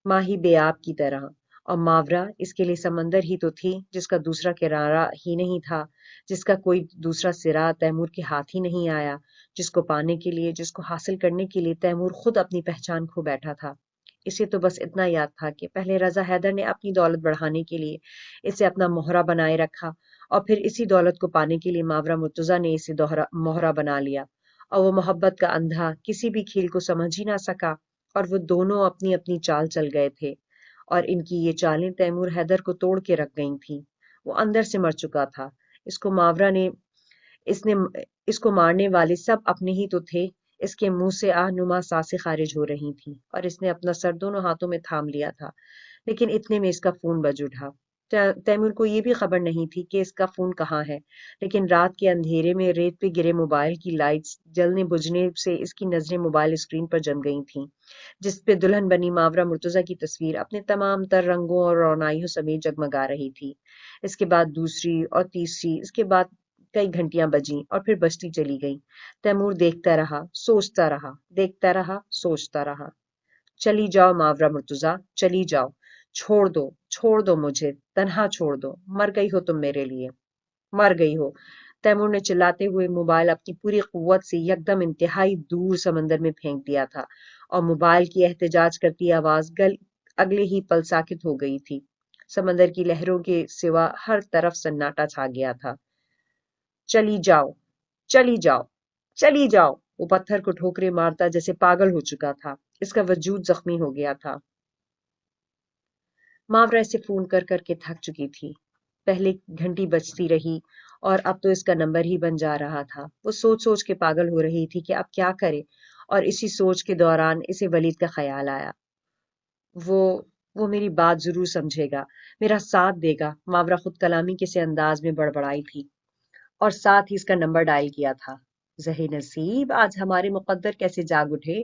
ماہی بے آب کی طرح۔ اور ماورا اس کے لیے سمندر ہی تو تھی جس کا دوسرا کنارہ ہی نہیں تھا، جس کا کوئی دوسرا سرا تیمور کے ہاتھ ہی نہیں آیا، جس کو پانے کے لیے، جس کو حاصل کرنے کے لیے تیمور خود اپنی پہچان کھو بیٹھا تھا۔ اسے تو بس اتنا یاد تھا کہ پہلے رضا حیدر نے اپنی دولت بڑھانے کے لیے اسے اپنا مہرہ بنائے رکھا، اور پھر اسی دولت کو پانے کے لیے ماورا مرتضی نے اسے مہرہ بنا لیا، اور وہ محبت کا اندھا کسی بھی کھیل کو سمجھ ہی نہ سکا، اور وہ دونوں اپنی اپنی چال چل گئے تھے، اور ان کی یہ چالیں تیمور حیدر کو توڑ کے رکھ گئی تھیں۔ وہ اندر سے مر چکا تھا۔ اس کو ماورا نے اس نے اس کو مارنے والے سب اپنے ہی تو تھے۔ اس کے منہ سے آہ نما سانسیں خارج ہو رہی تھیں، اور اس نے اپنا سر دونوں ہاتھوں میں تھام لیا تھا، لیکن اتنے میں اس کا فون بج اٹھا۔ تیمور کو یہ بھی خبر نہیں تھی کہ اس کا فون کہاں ہے، لیکن رات کے اندھیرے میں ریت پہ گرے موبائل کی لائٹس جلنے بجھنے سے اس کی نظریں موبائل اسکرین پر جم گئی تھیں، جس پہ دلہن بنی ماورا مرتضی کی تصویر اپنے تمام تر رنگوں اور رونائیوں سمیت جگمگا رہی تھی۔ اس کے بعد دوسری اور تیسری، اس کے بعد کئی گھنٹیاں بجیں اور پھر بجتی چلی گئیں۔ تیمور دیکھتا رہا، سوچتا رہا، دیکھتا رہا، سوچتا رہا۔ چلی جاؤ ماورا مرتضی، چلی جاؤ، چھوڑ دو مجھے، تنہا چھوڑ دو، مر گئی ہو تم میرے لیے، مر گئی ہو۔ تیمور نے چلاتے ہوئے موبائل اپنی پوری قوت سے یکدم انتہائی دور سمندر میں پھینک دیا تھا، اور موبائل کی احتجاج کرتی آواز اگلے ہی پل ساکت ہو گئی تھی۔ سمندر کی لہروں کے سوا ہر طرف سناٹا چھا گیا تھا۔ چلی جاؤ، چلی جاؤ، چلی جاؤ۔ وہ پتھر کو ٹھوکرے مارتا جیسے پاگل ہو چکا تھا۔ اس کا وجود زخمی ہو گیا تھا۔ ماورا اسے فون کر کر کے تھک چکی تھی۔ پہلے گھنٹی بجتی رہی اور اب تو اس کا نمبر ہی بن جا رہا تھا۔ وہ سوچ سوچ کے پاگل ہو رہی تھی کہ اب کیا کرے، اور اسی سوچ کے دوران اسے ولید کا خیال آیا۔ وہ وہ میری بات ضرور سمجھے گا، میرا ساتھ دے گا، ماورا خود کلامی کے سے انداز میں بڑبڑائی تھی، اور ساتھ ہی اس کا نمبر ڈائل کیا تھا۔ زہے نصیب، آج ہمارے مقدر کیسے جاگ اٹھے۔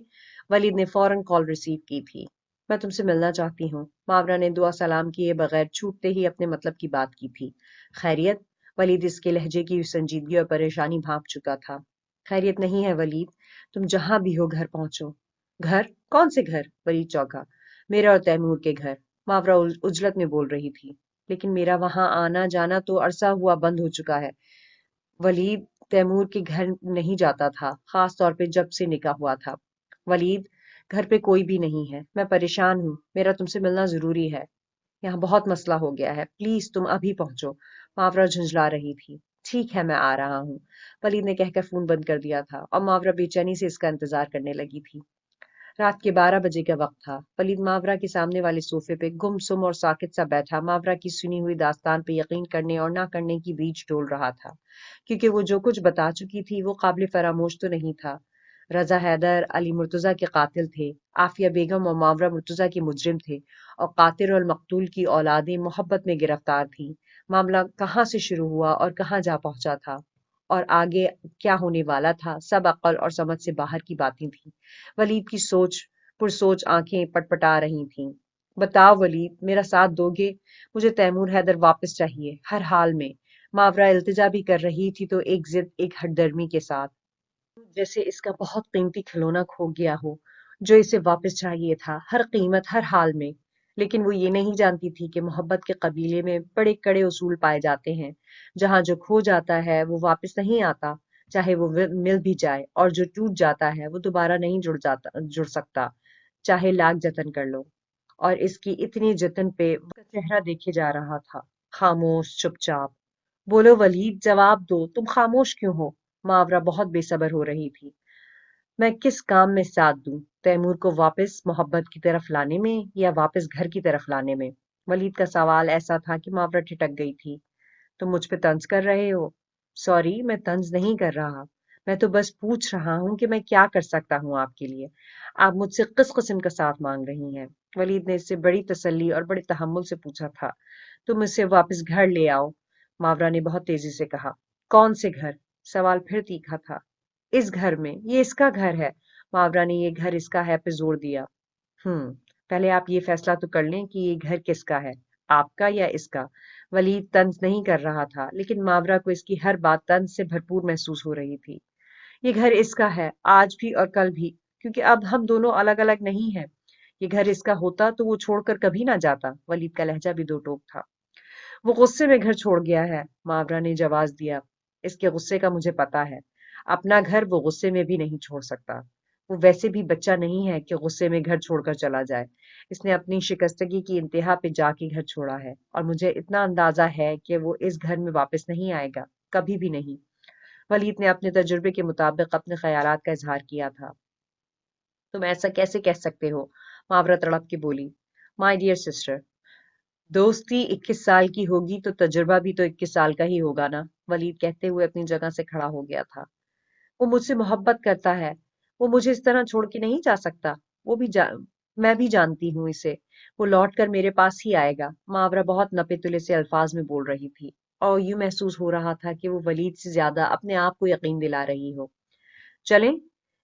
ولید نے فوراً کال ریسیو کی تھی۔ میں تم سے ملنا چاہتی ہوں۔ ماورا نے دعا سلام کیے بغیر چھوٹتے ہی اپنے مطلب کی بات کی تھی۔ خیریت؟ ولید اس کے لہجے کی سنجیدگی اور پریشانی بھانپ چکا تھا۔ خیریت نہیں ہے ولید، تم جہاں بھی ہو گھر پہنچو۔ گھر؟ کون سے گھر؟ ولید چونکا۔ میرا اور تیمور کے گھر، ماورا عجلت میں بول رہی تھی۔ لیکن میرا وہاں آنا جانا تو عرصہ ہوا بند ہو چکا ہے۔ ولید تیمور کے گھر نہیں جاتا تھا، خاص طور پہ جب سے نکاح ہوا تھا۔ ولید، گھر پہ کوئی بھی نہیں ہے، میں پریشان ہوں، میرا تم سے ملنا ضروری ہے، یہاں بہت مسئلہ ہو گیا ہے، پلیز تم ابھی پہنچو۔ ماورا جھنجھلا رہی تھی۔ ٹھیک ہے، میں آ رہا ہوں، ولید نے کہہ کر فون بند کر دیا تھا، اور ماورا بے چینی سے اس کا انتظار کرنے لگی تھی۔ رات کے 12 بجے کا وقت تھا۔ ولید ماورا کے سامنے والے صوفے پہ گم سم اور ساکت سا بیٹھا ماورا کی سنی ہوئی داستان پہ یقین کرنے اور نہ کرنے کی بیچ ڈول رہا تھا، کیونکہ وہ جو کچھ بتا چکی تھی وہ قابل فراموش تو نہیں تھا۔ رضا حیدر علی مرتضی کے قاتل تھے، عافیہ بیگم اور ماورا مرتضی کے مجرم تھے، اور قاتل اور مقتول کی اولادیں محبت میں گرفتار تھیں۔ معاملہ کہاں سے شروع ہوا اور کہاں جا پہنچا تھا، اور آگے کیا ہونے والا تھا، سب عقل اور سمجھ سے باہر کی باتیں تھیں۔ ولید کی پرسوچ آنکھیں پٹپٹا رہی تھیں۔ بتاؤ ولید، میرا ساتھ دو گے؟ مجھے تیمور حیدر واپس چاہیے، ہر حال میں۔ ماورا التجا بھی کر رہی تھی تو ایک ضد، ایک ہٹ درمی کے ساتھ، جیسے اس کا بہت قیمتی کھلونا کھو گیا ہو جو اسے واپس چاہیے تھا، ہر قیمت، ہر حال میں۔ لیکن وہ یہ نہیں جانتی تھی کہ محبت کے قبیلے میں بڑے کڑے اصول پائے جاتے ہیں۔ جہاں جو کھو جاتا ہے وہ واپس نہیں آتا، چاہے وہ مل بھی جائے، اور جو ٹوٹ جاتا ہے وہ دوبارہ نہیں جڑ سکتا، چاہے لاکھ جتن کر لو۔ اور اس کی اتنی جتن پہ اس کا چہرہ دیکھے جا رہا تھا، خاموش، چپ چاپ۔ بولو ولید، جواب دو، تم خاموش کیوں ہو؟ ماورا بہت بے صبر ہو رہی تھی۔ میں کس کام میں ساتھ دوں؟ تیمور کو واپس محبت کی طرف لانے میں، یا واپس گھر کی طرف لانے میں؟ ولید کا سوال ایسا تھا کہ ماورا ٹھٹک گئی تھی۔ تم مجھ پہ طنز کر رہے ہو؟ سوری، میں طنز نہیں کر رہا، میں تو بس پوچھ رہا ہوں کہ میں کیا کر سکتا ہوں آپ کے لیے۔ آپ مجھ سے کس قسم کا ساتھ مانگ رہی ہیں؟ ولید نے اس سے بڑی تسلی اور بڑے تحمل سے پوچھا تھا۔ تم اسے واپس گھر لے آؤ، ماورا نے بہت تیزی سے کہا۔ کون سے گھر؟ سوال پھر تیکھا تھا۔ اس گھر میں، یہ اس کا گھر ہے، ماورا نے یہ گھر اس کا ہے پہ زور دیا۔ پہلے آپ یہ فیصلہ تو کر لیں کہ یہ گھر کس کا ہے، آپ کا یا اس کا؟ ولید طنز نہیں کر رہا تھا، لیکن ماورا کو اس کی ہر بات طنز سے بھرپور محسوس ہو رہی تھی۔ یہ گھر اس کا ہے، آج بھی اور کل بھی، کیونکہ اب ہم دونوں الگ الگ نہیں ہیں۔ یہ گھر اس کا ہوتا تو وہ چھوڑ کر کبھی نہ جاتا۔ ولید کا لہجہ بھی دو ٹوک تھا۔ وہ غصے میں گھر چھوڑ گیا ہے، ماورا نے جواز دیا۔ اس کے غصے کا مجھے پتا ہے، اپنا گھر وہ غصے میں بھی نہیں چھوڑ سکتا۔ وہ ویسے بھی بچہ نہیں ہے کہ غصے میں گھر چھوڑ کر چلا جائے. اس نے اپنی شکستگی کی انتہا پہ جا کے گھر چھوڑا ہے اور مجھے اتنا اندازہ ہے کہ وہ اس گھر میں واپس نہیں آئے گا، کبھی بھی نہیں. ولید نے اپنے تجربے کے مطابق اپنے خیالات کا اظہار کیا تھا. تم ایسا کیسے کہہ سکتے ہو؟ ماورا تڑپ کے بولی. مائی ڈیئر سسٹر، دوستی 21 سال کی ہوگی تو تجربہ بھی تو 21 سال کا ہی ہوگا نا. ولید کہتے ہوئے اپنی جگہ سے کھڑا ہو گیا تھا. وہ مجھ سے محبت کرتا ہے، وہ مجھے اس طرح چھوڑ کے نہیں جا سکتا. وہ بھی میں بھی جانتی ہوں اسے. وہ لوٹ کر میرے پاس ہی آئے گا. ماورا بہت نپے تلے سے الفاظ میں بول رہی تھی اور یوں محسوس ہو رہا تھا کہ وہ ولید سے زیادہ اپنے آپ کو یقین دلا رہی ہو. چلیں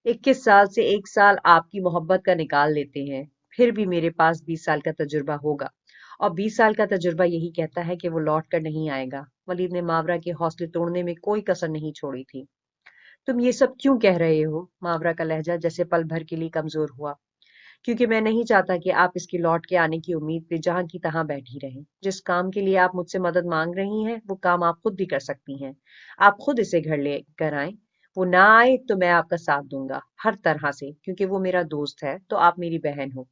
21 سال سے 1 سال آپ کی محبت کا نکال لیتے ہیں، پھر بھی میرے پاس 20 سال کا تجربہ ہوگا اور 20 سال کا تجربہ یہی کہتا ہے کہ وہ لوٹ کر نہیں آئے گا. ولید نے ماورا کے حوصلے توڑنے میں کوئی کسر نہیں چھوڑی تھی. تم یہ سب کیوں کہہ رہے ہو؟ ماورا کا لہجہ جیسے پل بھر کے لیے کمزور ہوا. کیونکہ میں نہیں چاہتا کہ آپ اس کے لوٹ کے آنے کی امید پہ جہاں کی تہاں بیٹھی رہیں. جس کام کے لیے آپ مجھ سے مدد مانگ رہی ہیں وہ کام آپ خود بھی کر سکتی ہیں. آپ خود اسے گھر لے کر آئیں. وہ نہ آئے تو میں آپ کا ساتھ دوں گا ہر طرح سے، کیونکہ وہ میرا دوست ہے تو آپ میری بہن ہو.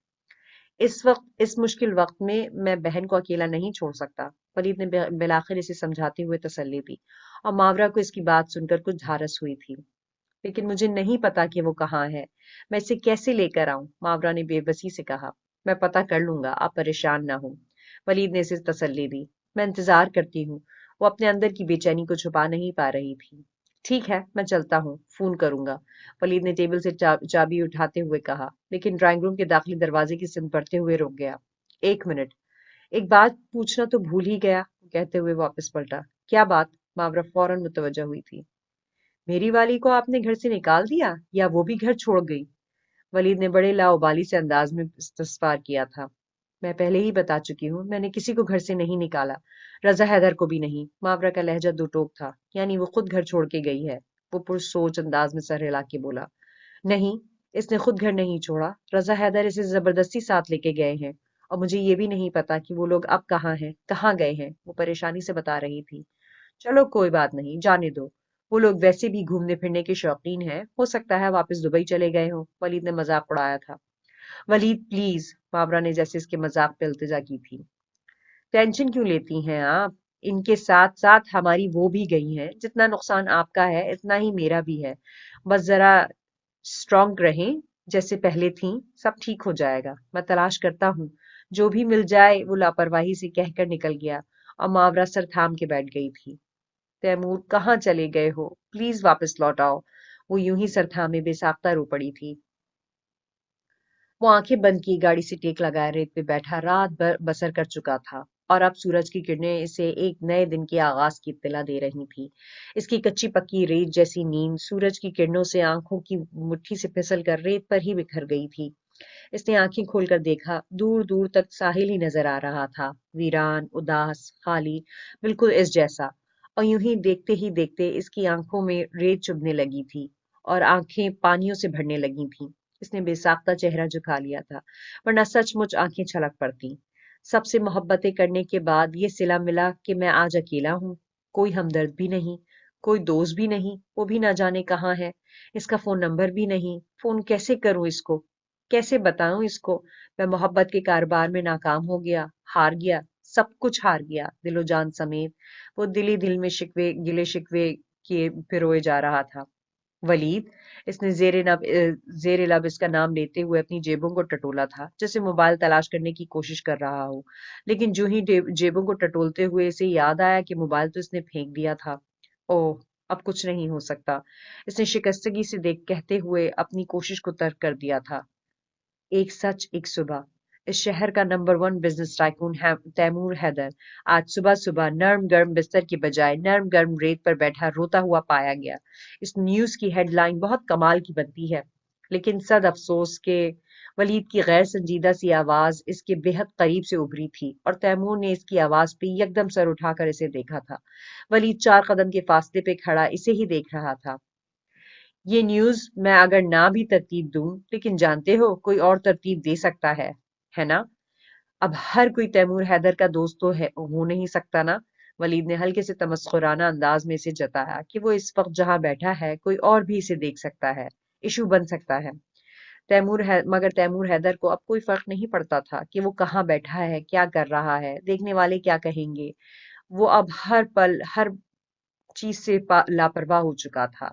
اس مشکل وقت میں بہن کو اکیلا نہیں چھوڑ سکتا. ولید نے بالآخر اسے سمجھاتے ہوئے تسلی دی اور ماورا کو اس کی بات سن کر کچھ دھارس ہوئی تھی. لیکن مجھے نہیں پتا کہ وہ کہاں ہے. میں اسے کیسے لے کر آؤں؟ ماورا نے بے بسی سے کہا. میں پتا کر لوں گا، آپ پریشان نہ ہوں. ولید نے اسے تسلی دی. میں انتظار کرتی ہوں. وہ اپنے اندر کی بے چینی کو چھپا نہیں پا رہی تھی. ٹھیک ہے، میں چلتا ہوں، فون کروں گا. ولید نے ٹیبل سے چابی اٹھاتے ہوئے کہا، لیکن ڈرائنگ روم کے داخلی دروازے کی سمت بڑھتے ہوئے رک گیا. 1 منٹ، ایک بات پوچھنا تو بھول ہی گیا، کہتے ہوئے واپس پلٹا. کیا بات؟ ماورا فوراً متوجہ ہوئی تھی. میری والی کو آپ نے گھر سے نکال دیا یا وہ بھی گھر چھوڑ گئی؟ ولید نے بڑے لاؤبالی سے انداز میں استفسار کیا تھا. میں پہلے ہی بتا چکی ہوں، میں نے کسی کو گھر سے نہیں نکالا، رضا حیدر کو بھی نہیں. ماورا کا لہجہ دو ٹوک تھا. یعنی وہ خود گھر چھوڑ کے گئی ہے؟ وہ پرسوچ انداز میں سر ہلا کے بولا. نہیں، اس نے خود گھر نہیں چھوڑا. رضا حیدر اسے زبردستی ساتھ لے کے گئے ہیں اور مجھے یہ بھی نہیں پتا کہ وہ لوگ اب کہاں ہیں، کہاں گئے ہیں. وہ پریشانی سے بتا رہی تھی. چلو کوئی بات نہیں، جانے دو. وہ لوگ ویسے بھی گھومنے پھرنے کے شوقین ہیں، ہو سکتا ہے واپس دبئی چلے گئے ہوں. ولید نے مذاق اڑایا تھا. ولید پلیز، ماورا نے جیسے اس کے مذاق پہ التجا کی تھی. ٹینشن کیوں لیتی ہیں آپ؟ ان کے ساتھ ساتھ ہماری وہ بھی گئی ہیں. جتنا نقصان آپ کا ہے اتنا ہی میرا بھی ہے. بس ذرا اسٹرانگ رہیں جیسے پہلے تھیں، سب ٹھیک ہو جائے گا. میں تلاش کرتا ہوں. جو بھی مل جائے. وہ لاپرواہی سے کہہ کر نکل گیا اور ماورا سر تھام کے بیٹھ گئی تھی. تیمور کہاں چلے گئے ہو؟ پلیز واپس لوٹ آؤ. وہ یوں ہی سر تھامے بے ساختہ رو پڑی تھی. وہ آنکھیں بند کی گاڑی سے ٹیک لگائے ریت پہ بیٹھا رات بھر بسر کر چکا تھا اور اب سورج کی کرنیں اسے ایک نئے دن کے آغاز کی اطلاع دے رہی تھی. اس کی کچی پکی ریت جیسی نیند سورج کی کرنوں سے آنکھوں کی مٹھی سے پھسل کر ریت پر ہی بکھر گئی تھی. اس نے آنکھیں کھول کر دیکھا. دور دور تک ساحل ہی نظر آ رہا تھا، ویران، اداس، خالی، بالکل اس جیسا. اور یوں ہی دیکھتے اس کی آنکھوں میں ریت چبھنے لگی تھی اور آنکھیں پانیوں سے بھرنے لگی تھیں. اس نے بے ساختہ چہرہ جھکا لیا تھا، ورنہ سچ مچ آنکھیں چھلک پڑتی. سب سے محبتیں کرنے کے بعد یہ صلہ ملا کہ میں آج اکیلا ہوں. کوئی ہمدرد بھی نہیں، کوئی دوست بھی نہیں. وہ بھی نہ جانے کہاں ہے. اس کا فون نمبر بھی نہیں. فون کیسے کروں اس کو؟ کیسے بتاؤں اس کو؟ میں محبت کے کاروبار میں ناکام ہو گیا، ہار گیا، سب کچھ ہار گیا، دل و جان سمیت. وہ دل ہی دل میں گلے شکوے کیے پروئے جا رہا تھا. ولید، اس نے زیر لب اس کا نام لیتے ہوئے اپنی جیبوں کو ٹٹولا تھا جیسے موبائل تلاش کرنے کی کوشش کر رہا ہو. لیکن جو ہی جیبوں کو ٹٹولتے ہوئے اسے یاد آیا کہ موبائل تو اس نے پھینک دیا تھا. اوہ، اب کچھ نہیں ہو سکتا. اس نے شکستگی سے کہتے ہوئے اپنی کوشش کو ترک کر دیا تھا. ایک سچ، ایک صبح. اس شہر کا نمبر 1 بزنس ٹائکون تیمور حیدر آج صبح صبح نرم گرم بستر کی بجائے نرم گرم ریت پر بیٹھا روتا ہوا پایا گیا. اس نیوز کی ہیڈ لائن بہت کمال کی بنتی ہے، لیکن صد افسوس کہ ولید کی غیر سنجیدہ سی آواز اس کے بے حد قریب سے ابھری تھی اور تیمور نے اس کی آواز پہ یکدم سر اٹھا کر اسے دیکھا تھا. ولید 4 قدم کے فاصلے پہ کھڑا اسے ہی دیکھ رہا تھا. یہ نیوز میں اگر نہ بھی ترتیب دوں، لیکن جانتے ہو کوئی اور ترتیب دے سکتا ہے نا؟ اب ہر کوئی تیمور حیدر کا دوست تو ہو نہیں سکتا نا. ولید نے ہلکے سے تمسخرانہ انداز میں اسے جتایا کہ وہ اس وقت جہاں بیٹھا ہے کوئی اور بھی اسے دیکھ سکتا ہے، ایشو بن سکتا ہے. مگر تیمور حیدر کو اب کوئی فرق نہیں پڑتا تھا کہ وہ کہاں بیٹھا ہے، کیا کر رہا ہے، دیکھنے والے کیا کہیں گے۔ وہ اب ہر پل ہر چیز سے لاپرواہ ہو چکا تھا۔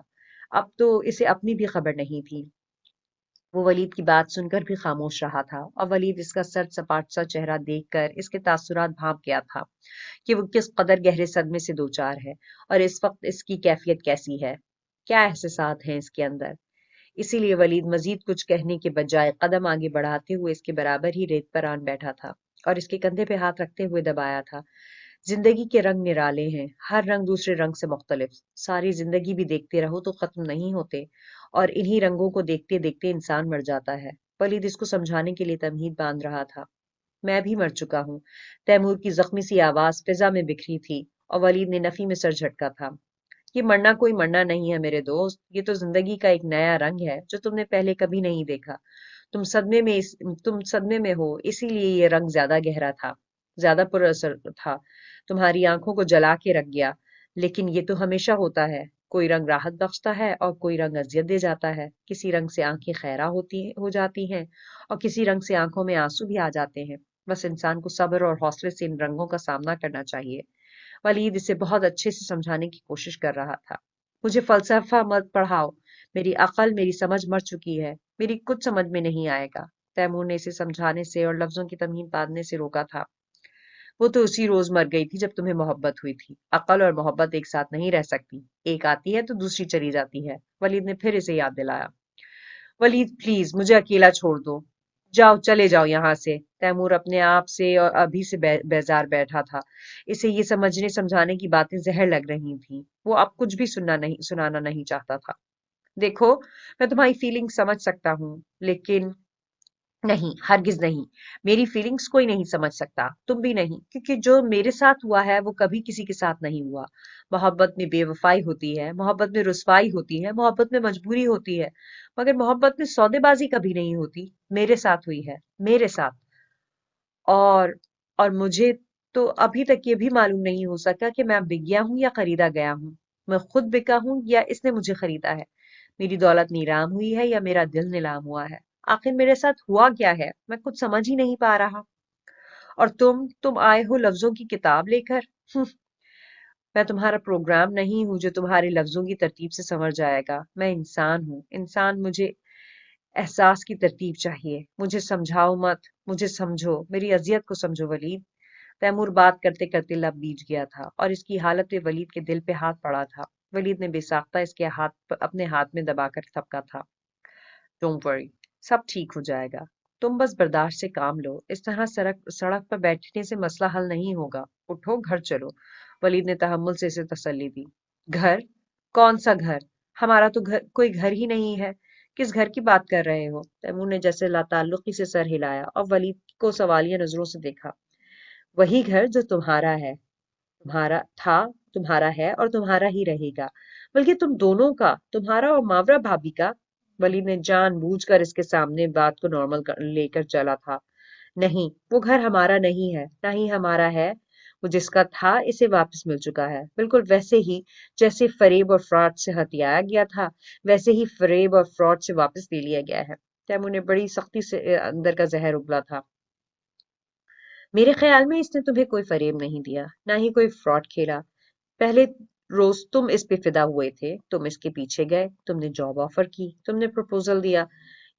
اب تو اسے اپنی بھی خبر نہیں تھی۔ وہ ولید کی بات سن کر بھی خاموش رہا تھا، اور ولید اس کا سرد سپاٹ سا چہرہ دیکھ کر اس کے تاثرات بھانپ گیا تھا کہ وہ کس قدر گہرے صدمے سے دوچار ہے، اور اس وقت اس کی کیفیت کیسی ہے، کیا احساسات ہیں اس کے اندر۔ اسی لیے ولید مزید کچھ کہنے کے بجائے قدم آگے بڑھاتے ہوئے اس کے برابر ہی ریت پر آن بیٹھا تھا اور اس کے کندھے پہ ہاتھ رکھتے ہوئے دبایا تھا۔ زندگی کے رنگ نرالے ہیں، ہر رنگ دوسرے رنگ سے مختلف، ساری زندگی بھی دیکھتے رہو تو ختم نہیں ہوتے، اور انہی رنگوں کو دیکھتے دیکھتے انسان مر جاتا ہے۔ ولید اس کو سمجھانے کے لیے تمہید باندھ رہا تھا۔ میں بھی مر چکا ہوں۔ تیمور کی زخمی سی آواز فضا میں بکھری تھی، اور ولید نے نفی میں سر جھٹکا تھا۔ یہ مرنا کوئی مرنا نہیں ہے میرے دوست، یہ تو زندگی کا ایک نیا رنگ ہے جو تم نے پہلے کبھی نہیں دیکھا۔ تم صدمے میں ہو، اسی لیے یہ رنگ زیادہ گہرا تھا، زیادہ پر اثر تھا، تمہاری آنکھوں کو جلا کے رکھ گیا۔ لیکن یہ تو ہمیشہ ہوتا ہے، کوئی رنگ راحت بخشتا ہے اور کوئی رنگ اذیت دے جاتا ہے۔ کسی رنگ سے آنکھیں خیرہ ہو جاتی ہیں، اور کسی رنگ سے آنکھوں میں آنسو بھی آ جاتے ہیں۔ بس انسان کو صبر اور حوصلے سے ان رنگوں کا سامنا کرنا چاہیے۔ ولید اسے بہت اچھے سے سمجھانے کی کوشش کر رہا تھا۔ مجھے فلسفہ مت پڑھاؤ، میری عقل، میری سمجھ مر چکی ہے، میری کچھ سمجھ میں نہیں آئے گا۔ تیمور نے اسے سمجھانے سے اور لفظوں کی تمہید باندھنے سے روکا تھا۔ وہ تو اسی روز مر گئی تھی جب تمہیں محبت ہوئی تھی۔ عقل اور محبت ایک ساتھ نہیں رہ سکتی، ایک آتی ہے تو دوسری چلی جاتی ہے۔ ولید نے پھر اسے یاد دلایا۔ ولید پلیز مجھے اکیلا چھوڑ دو، جاؤ چلے جاؤ یہاں سے۔ تیمور اپنے آپ سے اور ابھی سے بیزار بیٹھا تھا۔ اسے یہ سمجھانے کی باتیں زہر لگ رہی تھیں۔ وہ اب کچھ بھی سنانا نہیں چاہتا تھا۔ دیکھو، میں تمہاری فیلنگ سمجھ سکتا ہوں، لیکن نہیں، ہرگز نہیں، میری فیلنگز کوئی نہیں سمجھ سکتا، تم بھی نہیں، کیونکہ جو میرے ساتھ ہوا ہے وہ کبھی کسی کے ساتھ نہیں ہوا۔ محبت میں بے وفائی ہوتی ہے، محبت میں رسوائی ہوتی ہے، محبت میں مجبوری ہوتی ہے، مگر محبت میں سودے بازی کبھی نہیں ہوتی۔ میرے ساتھ ہوئی ہے، میرے ساتھ، اور اور مجھے تو ابھی تک یہ بھی معلوم نہیں ہو سکا کہ میں بک گیا ہوں یا خریدا گیا ہوں، میں خود بکا ہوں یا اس نے مجھے خریدا ہے، میری دولت نیلام ہوئی ہے یا میرا دل نیلام ہوا ہے، آخر میرے ساتھ ہوا کیا ہے، میں کچھ سمجھ ہی نہیں پا رہا۔ اور تم آئے ہو لفظوں کی کتاب لے کر۔ میں تمہارا پروگرام نہیں ہوں جو تمہارے لفظوں کی ترتیب سے سنور جائے گا۔ میں انسان ہوں، انسان، مجھے احساس کی ترتیب چاہیے۔ مجھے سمجھاؤ مت، مجھے سمجھو، میری اذیت کو سمجھو ولید۔ تیمور بات کرتے کرتے لب بیج گیا تھا، اور اس کی حالت پہ ولید کے دل پہ ہاتھ پڑا تھا۔ ولید نے بے ساختہ اس کے اپنے ہاتھ میں دبا کر تھپکا تھا۔ ڈونٹ وری، سب ٹھیک ہو جائے گا، تم بس برداشت سے کام لو، اس طرح سڑک پر بیٹھنے سے مسئلہ حل نہیں ہوگا، اٹھو گھر چلو۔ ولید نے تحمل سے اسے تسلی دی۔ گھر؟ کون سا گھر؟ ہمارا تو کوئی گھر ہی نہیں ہے، کس گھر کی بات کر رہے ہو؟ تیمور نے جیسے لاتعلقی سے سر ہلایا اور ولید کو سوالیہ نظروں سے دیکھا۔ وہی گھر جو تمہارا ہے، تمہارا تھا، تمہارا ہے اور تمہارا ہی رہے گا، بلکہ تم دونوں کا، تمہارا اور ماورا بھابھی کا۔ ولید نے جان بوجھ کر اس کے سامنے بات کو نارمل لے کر چلا تھا۔ نہیں، وہ گھر ہمارا نہیں ہے، نہ ہی ہمارا ہے، وہ جس کا تھا اسے واپس مل چکا ہے، بالکل ویسے ہی جیسے فریب اور فراڈ سے ہتھیایا گیا تھا، ویسے ہی فریب اور فراڈ سے واپس لے لیا گیا ہے۔ تیمور نے بڑی سختی سے اندر کا زہر اگلا تھا۔ میرے خیال میں اس نے تمہیں کوئی فریب نہیں دیا، نہ ہی کوئی فراڈ کھیلا۔ پہلے روز تم اس پہ فدا ہوئے تھے، تم اس کے پیچھے گئے، تم نے جاب آفر کی، تم نے پروپوزل دیا،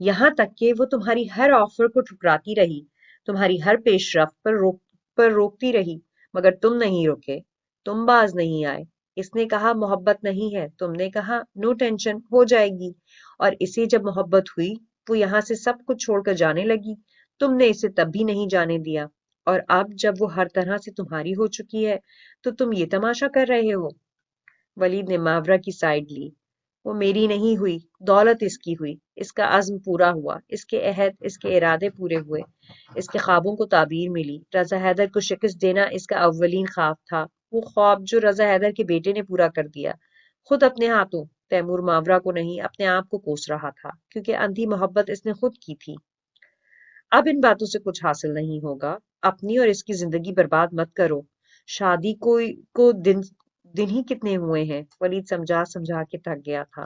یہاں تک کہ وہ تمہاری ہر آفر کو ٹھکراتی رہی، تمہاری ہر پیش رفت پر روکتی رہی، مگر تم نہیں روکے، تم باز نہیں آئے۔ اس نے کہا محبت نہیں ہے، تم نے کہا نو ٹینشن، ہو جائے گی، اور اسے جب محبت ہوئی، وہ یہاں سے سب کچھ چھوڑ کر جانے لگی، تم نے اسے تب بھی نہیں جانے دیا، اور اب جب وہ ہر طرح سے تمہاری ہو چکی ہے تو تم یہ تماشا کر رہے ہو۔ ولید نے ماورا کی سائیڈ لی۔ وہ میری نہیں ہوئی، دولت اس کی ہوئی، اس کا عزم پورا ہوا، اس کے عہد، اس کے ارادے پورے ہوئے، اس کے خوابوں کو تعبیر ملی۔ رضا حیدر کو شکست دینا اس کا اولین خواب تھا، وہ خواب جو رضا حیدر کے بیٹے نے پورا کر دیا، خود اپنے ہاتھوں۔ تیمور ماورا کو نہیں، اپنے آپ کو کوس رہا تھا، کیونکہ اندھی محبت اس نے خود کی تھی۔ اب ان باتوں سے کچھ حاصل نہیں ہوگا، اپنی اور اس کی زندگی برباد مت کرو، شادی کو دن ہی کتنے ہوئے ہیں۔ ولید سمجھا کے تھک گیا تھا۔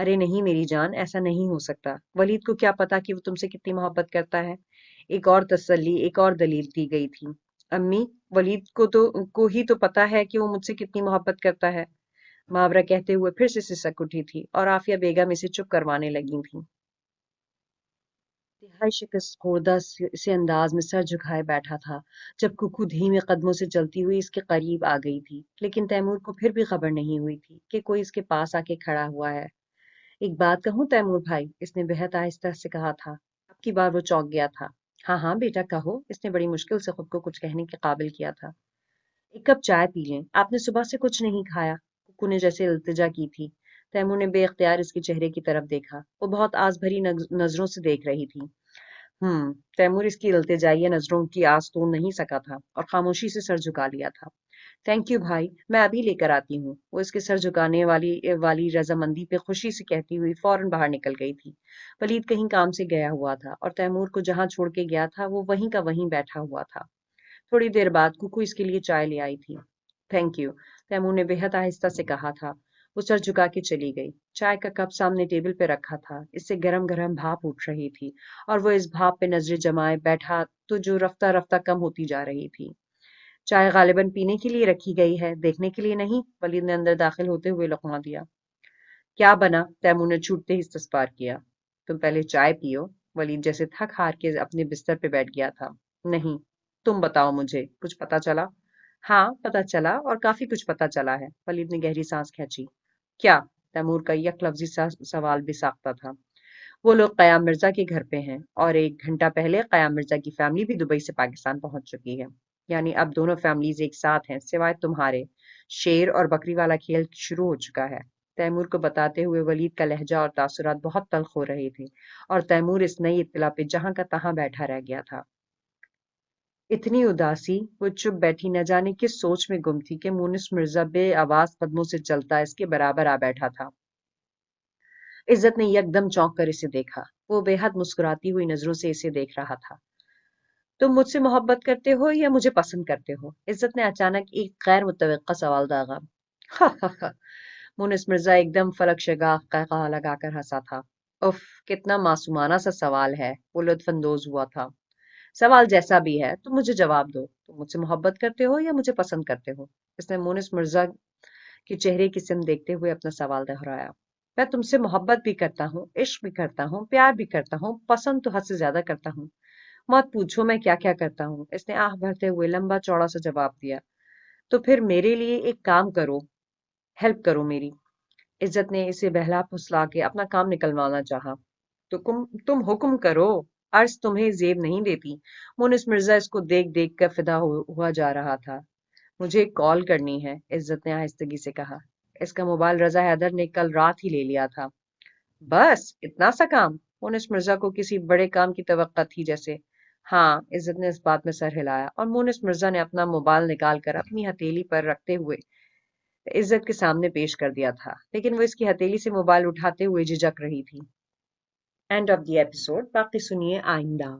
ارے نہیں میری جان، ایسا نہیں ہو سکتا، ولید کو کیا پتا کہ وہ تم سے کتنی محبت کرتا ہے۔ ایک اور تسلی، ایک اور دلیل دی گئی تھی۔ امی، ولید کو ہی تو پتا ہے کہ وہ مجھ سے کتنی محبت کرتا ہے، محاورہ کہتے ہوئے پھر سے سسک اٹھی تھی اور عافیہ بیگم اسے چپ کروانے لگی تھی۔ انتہائی شکست خوردہ سے انداز میں سر جھکائے بیٹھا تھا جب کوکو دھیمے قدموں سے چلتی ہوئی اس کے قریب آ گئی تھی، لیکن تیمور کو پھر بھی خبر نہیں ہوئی تھی کہ کوئی اس کے پاس آ کے کھڑا ہوا ہے۔ ایک بات کہوں تیمور بھائی، اس نے بہت آہستہ سے کہا تھا۔ اب کی بار وہ چونک گیا تھا۔ ہاں ہاں بیٹا کہو، اس نے بڑی مشکل سے خود کو کچھ کہنے کے قابل کیا تھا۔ ایک کپ چائے پی لیں، آپ نے صبح سے کچھ نہیں کھایا، ککو نے جیسے التجا کی تھی۔ تیمور نے بے اختیار اس کے چہرے کی طرف دیکھا، وہ بہت آس بھری نظروں سے دیکھ رہی تھی۔ تیمور اس کی التجائیہ نظروں کی آس تون نہیں سکا تھا اور خاموشی سے سر جھکا لیا تھا۔ تھینک یو بھائی، میں ابھی لے کر آتی ہوں، وہ اس کے سر جھکانے والی رضامندی پہ خوشی سے کہتی ہوئی فوراً باہر نکل گئی تھی۔ ولید کہیں کام سے گیا ہوا تھا اور تیمور کو جہاں چھوڑ کے گیا تھا وہ وہیں کا وہیں بیٹھا ہوا تھا۔ تھوڑی دیر بعد کوکو اس کے لیے چائے لے آئی تھی۔ تھینک یو، تیمور نے بےحد آہستہ سے کہا تھا۔ وہ سر جھکا کے چلی گئی۔ چائے کا کپ سامنے ٹیبل پہ رکھا تھا، اس سے گرم گرم بھاپ اٹھ رہی تھی اور وہ اس بھاپ پہ نظریں جمائے بیٹھا تو جو رفتہ رفتہ کم ہوتی جا رہی تھی۔ چائے غالباً پینے کے لیے رکھی گئی ہے، دیکھنے کے لیے نہیں، ولید نے اندر داخل ہوتے ہوئے لقمہ دیا۔ کیا بنا؟ تیمور نے چھوٹتے ہی استفسار کیا۔ تم پہلے چائے پیو، ولید جیسے تھک ہار کے اپنے بستر پہ بیٹھ گیا تھا۔ نہیں، تم بتاؤ مجھے، کچھ پتا چلا؟ ہاں پتا چلا، اور کافی کچھ پتا چلا ہے، ولید نے گہری سانس کھینچی۔ کیا؟ تیمور کا یک لفظی سوال بھی ساختہ تھا۔ وہ لوگ قیام مرزا کے گھر پہ ہیں اور 1 گھنٹہ پہلے قیام مرزا کی فیملی بھی دبئی سے پاکستان پہنچ چکی ہے، یعنی اب دونوں فیملیز ایک ساتھ ہیں سوائے تمہارے۔ شیر اور بکری والا کھیل شروع ہو چکا ہے۔ تیمور کو بتاتے ہوئے ولید کا لہجہ اور تاثرات بہت تلخ ہو رہے تھے اور تیمور اس نئی اطلاع پہ جہاں کا تہاں بیٹھا رہ گیا تھا۔ اتنی اداسی، وہ چپ بیٹھی نہ جانے کس سوچ میں گم تھی کہ مونس مرزا بے آواز قدموں سے چلتا اس کے برابر آ بیٹھا تھا۔ عزت نے یکدم چونک کر اسے دیکھا، وہ بے حد مسکراتی ہوئی نظروں سے اسے دیکھ رہا تھا۔ تم مجھ سے محبت کرتے ہو یا مجھے پسند کرتے ہو؟ عزت نے اچانک ایک غیر متوقع سوال داغا۔ مونس مرزا ایک دم فلک شگاف قہقہا لگا کر ہنسا تھا۔ اف، کتنا معصومانہ سا سوال ہے، وہ لطف اندوز ہوا تھا۔ سوال جیسا بھی ہے تم مجھے جواب دو، تم مجھ سے محبت کرتے ہو یا مجھے پسند کرتے ہو؟ اس نے مونس مرزا کے چہرے کی سمت دیکھتے ہوئے اپنا سوال دہرایا۔ میں تم سے محبت بھی کرتا ہوں، عشق بھی کرتا ہوں، پیار بھی کرتا ہوں، پسند تو حد سے زیادہ کرتا ہوں۔ مت پوچھو میں کیا کیا کرتا ہوں، اس نے آہ بھرتے ہوئے لمبا چوڑا سا جواب دیا۔ تو پھر میرے لیے ایک کام کرو، ہیلپ کرو میری۔ عزت نے اسے بہلا پھسلا کے اپنا کام نکلوانا چاہا۔ تو تم حکم کرو، عرض تمہیں زیب نہیں دیتی۔ مونس مرزا اس کو دیکھ دیکھ کر فدا ہوا جا رہا تھا۔ مجھے ایک کال کرنی ہے، عزت نے آہستگی سے کہا۔ اس کا موبائل رضا حیدر نے کل رات ہی لے لیا تھا۔ بس اتنا سا کام؟ مونس مرزا کو کسی بڑے کام کی توقع تھی جیسے۔ ہاں، عزت نے اس بات میں سر ہلایا اور مونس مرزا نے اپنا موبائل نکال کر اپنی ہتھیلی پر رکھتے ہوئے عزت کے سامنے پیش کر دیا تھا، لیکن وہ اس کی ہتھیلی سے موبائل اٹھاتے ہوئے جھجک رہی تھی۔ اینڈ آف دی ایپیسوڈ، باقی سنیے آئندہ۔